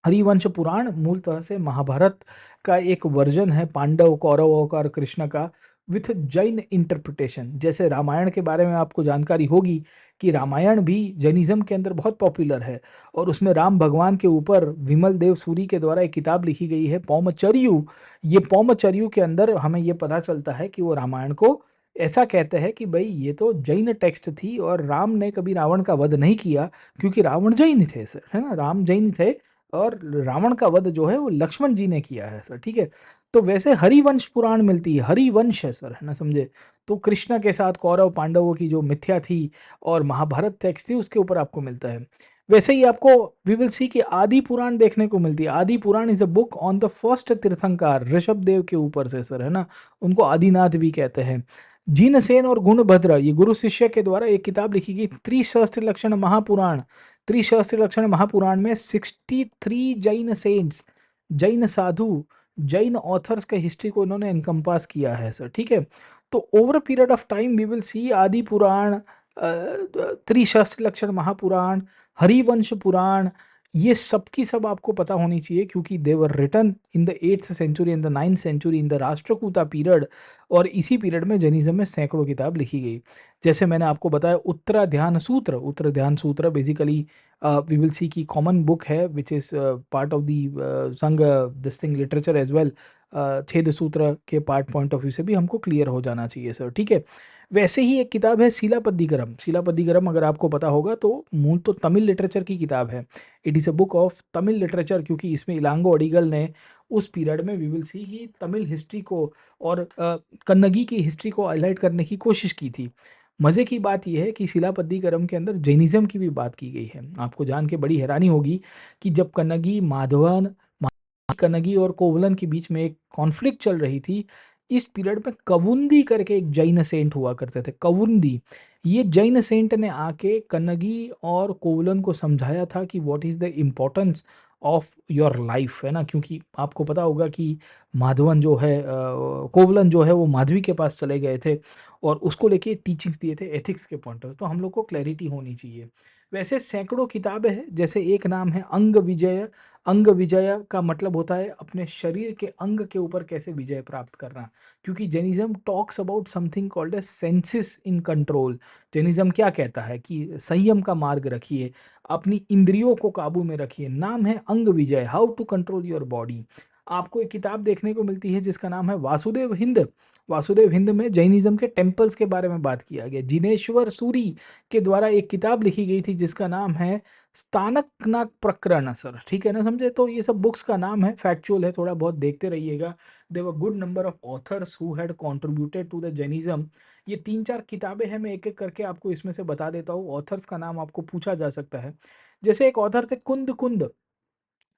हरिवंश पुराण मूलतः से महाभारत का एक वर्जन है, पांडव कौरवों का और कृष्ण का, विथ जैन इंटरप्रिटेशन। जैसे रामायण के बारे में आपको जानकारी होगी कि रामायण भी जैनिज्म के अंदर बहुत पॉपुलर है, और उसमें राम भगवान के ऊपर विमल देव सूरी के द्वारा एक किताब लिखी गई है पौमचर्यु। ये पौमचर्यु के अंदर हमें ये पता चलता है कि वो रामायण को ऐसा कहते हैं कि भाई ये तो जैन टेक्स्ट थी, और राम ने कभी रावण का वध नहीं किया, क्योंकि रावण जैन थे सर, है ना, राम जैन थे, और रावण का वध जो है वो लक्ष्मण जी ने किया है सर, ठीक है। तो वैसे हरिवंश पुराण मिलती है, हरिवंश है सर, है ना, समझे। तो कृष्ण के साथ कौरव पांडवों की जो मिथ्या थी और महाभारत टेक्स्ट थी उसके ऊपर आपको मिलता है। वैसे ही आपको वी विल सी कि आदि पुराण देखने को मिलती है। Adi Purana is a book on the first Tirthankara Rishabh देव के ऊपर से सर, है ना, उनको आदिनाथ भी कहते हैं। जीनसेन और गुणभद्र ये गुरु शिष्य के द्वारा एक किताब लिखी गई, त्रिशस्त्र लक्षण महापुराण। त्रिशस्त्र लक्षण महापुराण में 63 जैन सेंट्स, जैन साधु, जैन ऑथर्स के हिस्ट्री को इन्होंने इनकम्पास किया है सर, ठीक है। तो over a period of time we will see Adi Purana, त्रिशस्त्र लक्षण महापुराण, हरिवंश पुराण, ये सब की सब आपको पता होनी चाहिए, क्योंकि they were written in the 8th century, in the 9th century, in the Rashtrakuta period. और इसी पीरियड में जैनिज्म में सैकड़ों किताब लिखी गई। जैसे मैंने आपको बताया उत्तराध्यान सूत्र, उत्तराध्यान सूत्र बेसिकली वी विल सी की कॉमन बुक है, which is part of the Sangh this thing literature as well. Chheda Sutra के पार्ट पॉइंट ऑफ व्यू से भी हमको क्लियर हो जाना चाहिए सर, ठीक है। वैसे ही एक किताब है शीलापद्दिकरम। शीलापद्दिकरम अगर आपको पता होगा तो मूल तो तमिल लिटरेचर की किताब है। It is a book of Tamil literature, क्योंकि इसमें इलांगो अडिगल ने उस पीरियड में वी विल सी कि तमिल हिस्ट्री को और कन्नगी की हिस्ट्री को हाईलाइट करने की कोशिश की थी। मज़े की बात यह है कि शिलापद्दिकरम के अंदर जैनिज्म की भी बात की गई है। आपको जान के बड़ी हैरानी होगी कि जब कन्नगी माधवन, कन्नगी और कोवलन के बीच में एक कॉन्फ्लिक्ट चल रही थी, इस पीरियड में कवुंदी करके एक जैन सेंट हुआ करते थे, कवुंदी। ये जैन सेंट ने आके कन्नगी और कोवलन को समझाया था कि what is the importance of your life, है ना, क्योंकि आपको पता होगा कि माधवन जो है कोवलन जो है वो माधवी के पास चले गए थे और उसको लेके टीचिंग्स दिए थे एथिक्स के पॉइंट ऑफ, तो हम लोग को क्लैरिटी होनी चाहिए। वैसे सैकड़ों किताबें हैं, जैसे एक नाम है अंग विजय। अंग विजय का मतलब होता है अपने शरीर के अंग के ऊपर कैसे विजय प्राप्त करना, क्योंकि Jainism talks about something called as senses in control. Jainism क्या कहता है कि संयम का मार्ग रखिए, अपनी इंद्रियों को काबू में रखिए। नाम है Anga Vijay, how to control your body. आपको एक किताब देखने को मिलती है जिसका नाम है वासुदेव हिंद। वासुदेव हिंद में जैनिज्म के टेम्पल्स के बारे में बात किया गया। जिनेश्वर सूरी के द्वारा एक किताब लिखी गई थी जिसका नाम है स्थानकनाक प्रकरण, सर ठीक है ना, समझे। तो ये सब बुक्स का नाम है, फैक्चुअल है, थोड़ा बहुत देखते रहिएगा। There were good number of authors who had contributed to the Jainism. ये 3-4 किताबें हैं, मैं एक-एक करके आपको इसमें से बता देता हूँ। ऑथर्स का नाम आपको पूछा जा सकता है। जैसे एक ऑथर थे कुंद कुंद,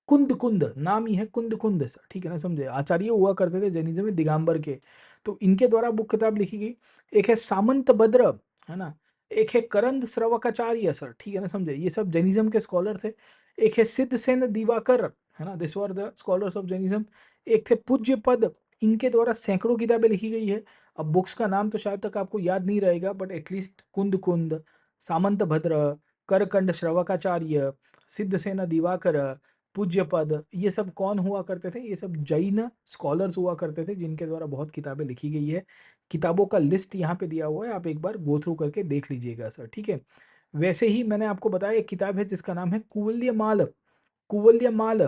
कुंद कुंद नाम ही है, कुंद कुंद सर ठीक है ना, समझे। आचार्य हुआ करते थे जैनिज्म में दिगंबर के, तो इनके द्वारा बुक किताब लिखी गई। एक है सामंत भद्र, है ना। एक है करंद श्रवकाचार्य, सर ठीक है ना, समझे। ये सब जैनिज्म के स्कॉलर थे। एक है सिद्ध सेन दिवाकर, है ना, this were the scholars of Jainism. एक थे पूज्य पद, इनके द्वारा सैकड़ों किताबें लिखी गई है। अब बुक्स का नाम तो शायद तक आपको याद नहीं रहेगा, बट एटलीस्ट कुंद कुंद, सामंत भद्र, करकंड श्रवकाचार्य, सिद्ध सेना दिवाकर, पूज्य पद, ये सब कौन हुआ करते थे? ये सब जैन स्कॉलर्स हुआ करते थे जिनके द्वारा बहुत किताबें लिखी गई है। किताबों का लिस्ट यहाँ पे दिया हुआ है, आप एक बार गो थ्रू करके देख लीजिएगा सर, ठीक है। वैसे ही मैंने आपको बताया एक किताब है जिसका नाम है Kuvalayamala. Kuvalayamala,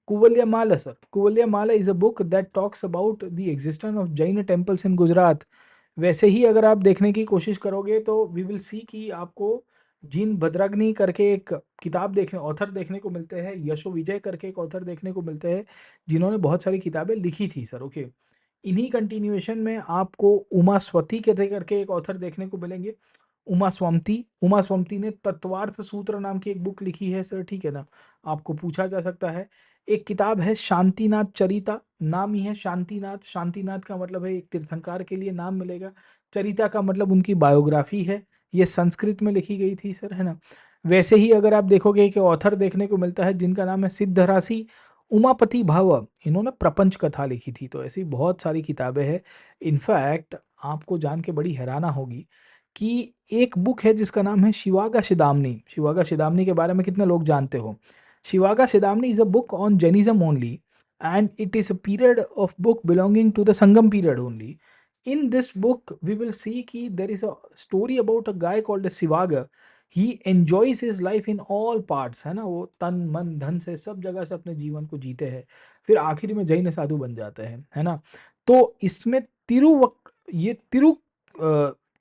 Kuvalayamala sir, Kuvalayamala is a book that talks about the existence of Jain temples in Gujarat. वैसे ही अगर आप देखने की कोशिश करोगे तो वी विल सी कि आपको जीन भद्राग्नि करके एक किताब देखने ऑथर देखने को मिलते हैं, यशो विजय करके एक ऑथर देखने को मिलते हैं जिन्होंने बहुत सारी किताबें लिखी थी सर, ओके। इन्हीं कंटिन्यूएशन में आपको उमा स्वती के करके एक ऑथर देखने को मिलेंगे। उमा स्वमती, उमा स्वमती ने तत्वार्थ सूत्र नाम की एक बुक लिखी है सर, ठीक है ना। आपको पूछा जा सकता है। एक किताब है शांतिनाथ चरिता, नाम ही है शांतिनाथ। शांतिनाथ का मतलब है एक तीर्थंकर के लिए नाम मिलेगा। चरिता का मतलब उनकी बायोग्राफी है। ये संस्कृत में लिखी गई थी सर, है ना। वैसे ही अगर आप देखोगे कि ऑथर देखने को मिलता है जिनका नाम है सिद्धराशि उमापति भाव, इन्होंने प्रपंच कथा लिखी थी। तो ऐसी बहुत सारी किताबें हैं। इनफैक्ट आपको जान के बड़ी हैराना होगी कि एक बुक है जिसका नाम है शिवागा शिदामनी। शिवागा शिदामनी के बारे में कितने लोग जानते हो? शिवागा शिदामनी is a book on Jainism only, and it is a period of book belonging to the Sangam period only. In this book we will see कि there is a story about a guy called as Shivaga. He enjoys his life in all parts, है ना, वो तन मन धन से सब जगह से अपने जीवन को जीते हैं, फिर आखिर में जैन साधु बन जाते हैं, है ना। तो इसमें ये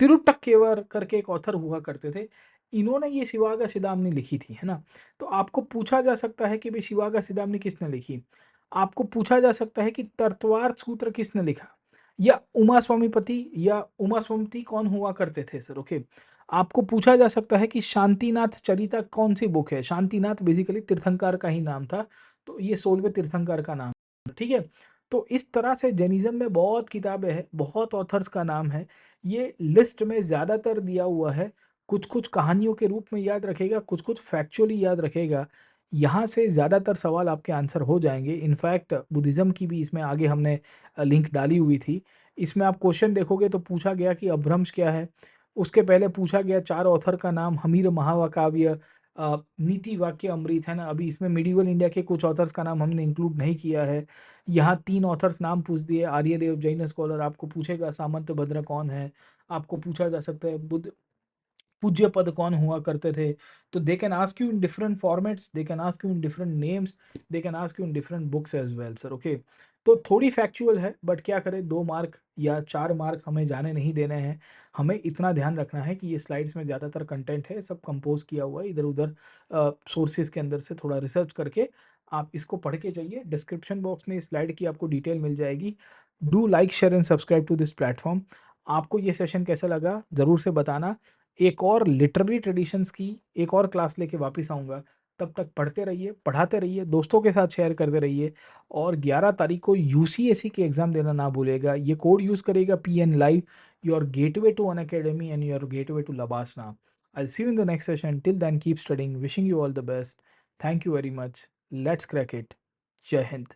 तिरुटक्केवर करके एक ऑथर हुआ करते थे, इन्होंने ये शिवागा सिदामनी लिखी थी, है ना। तो आपको पूछा जा सकता है कि भाई शिवागा सिदामनी किसने लिखी। आपको पूछा जा सकता है कि तर्तवार्थ सूत्र किसने लिखा, या उमा स्वामीपति या उमा स्वामीपति कौन हुआ करते थे सर, ओके। आपको पूछा जा सकता है कि शांतिनाथ चरिता कौन सी बुक है। शांतिनाथ बेसिकली तीर्थंकर का ही नाम था, तो ये 16वें तीर्थंकर का नाम, ठीक है। तो इस तरह से जैनिज्म में बहुत किताबें हैं, बहुत ऑथर्स का नाम है। ये लिस्ट में ज़्यादातर दिया हुआ है। कुछ कुछ कहानियों के रूप में याद रखेगा, कुछ कुछ फैक्चुअली याद रखेगा। यहाँ से ज़्यादातर सवाल आपके आंसर हो जाएंगे। इनफैक्ट बुद्धिज़्म की भी इसमें आगे हमने लिंक डाली हुई थी। इसमें आप क्वेश्चन देखोगे तो पूछा गया कि अभ्रंश क्या है। उसके पहले पूछा गया 4 ऑथर का नाम, हमीर महाकाव्य, नीति वाक्य अमृत, है ना। अभी इसमें मिडिवल इंडिया के कुछ ऑथर्स का नाम हमने इंक्लूड नहीं किया है। यहाँ 3 ऑथर्स नाम पूछ दिए। आर्यदेव जैन स्कॉलर आपको पूछेगा सामंत भद्र कौन है। आपको पूछा जा सकता है बुद्ध पूज्य पद कौन हुआ करते थे। तो they can ask you in different formats, they can ask you in different names, they can ask you in different books as well sir, okay. तो थोड़ी फैक्चुअल है, बट क्या करें, 2 मार्क या 4 मार्क हमें जाने नहीं देने हैं। हमें इतना ध्यान रखना है कि ये स्लाइड्स में ज़्यादातर कंटेंट है, सब कंपोज किया हुआ है इधर उधर सोर्सेज के अंदर से थोड़ा रिसर्च करके। आप इसको पढ़ के जाइए, डिस्क्रिप्शन बॉक्स में इस स्लाइड की आपको डिटेल मिल जाएगी। Do like share and subscribe to this platform. आपको ये सेशन कैसा लगा ज़रूर से बताना। एक और लिटरेरी ट्रेडिशंस की एक और क्लास लेके वापस आऊँगा। तब तक पढ़ते रहिए, पढ़ाते रहिए, दोस्तों के साथ शेयर करते रहिए। और 11 तारीख को यूसीएसई के एग्ज़ाम देना ना भूलिएगा। ये कोड यूज़ करिएगा PN live, your gateway to Unacademy and your gateway to LBSNAA. I will see you in the next session. Till then keep studying, wishing you all the best. Thank you very much. Let's crack it. जय हिंद।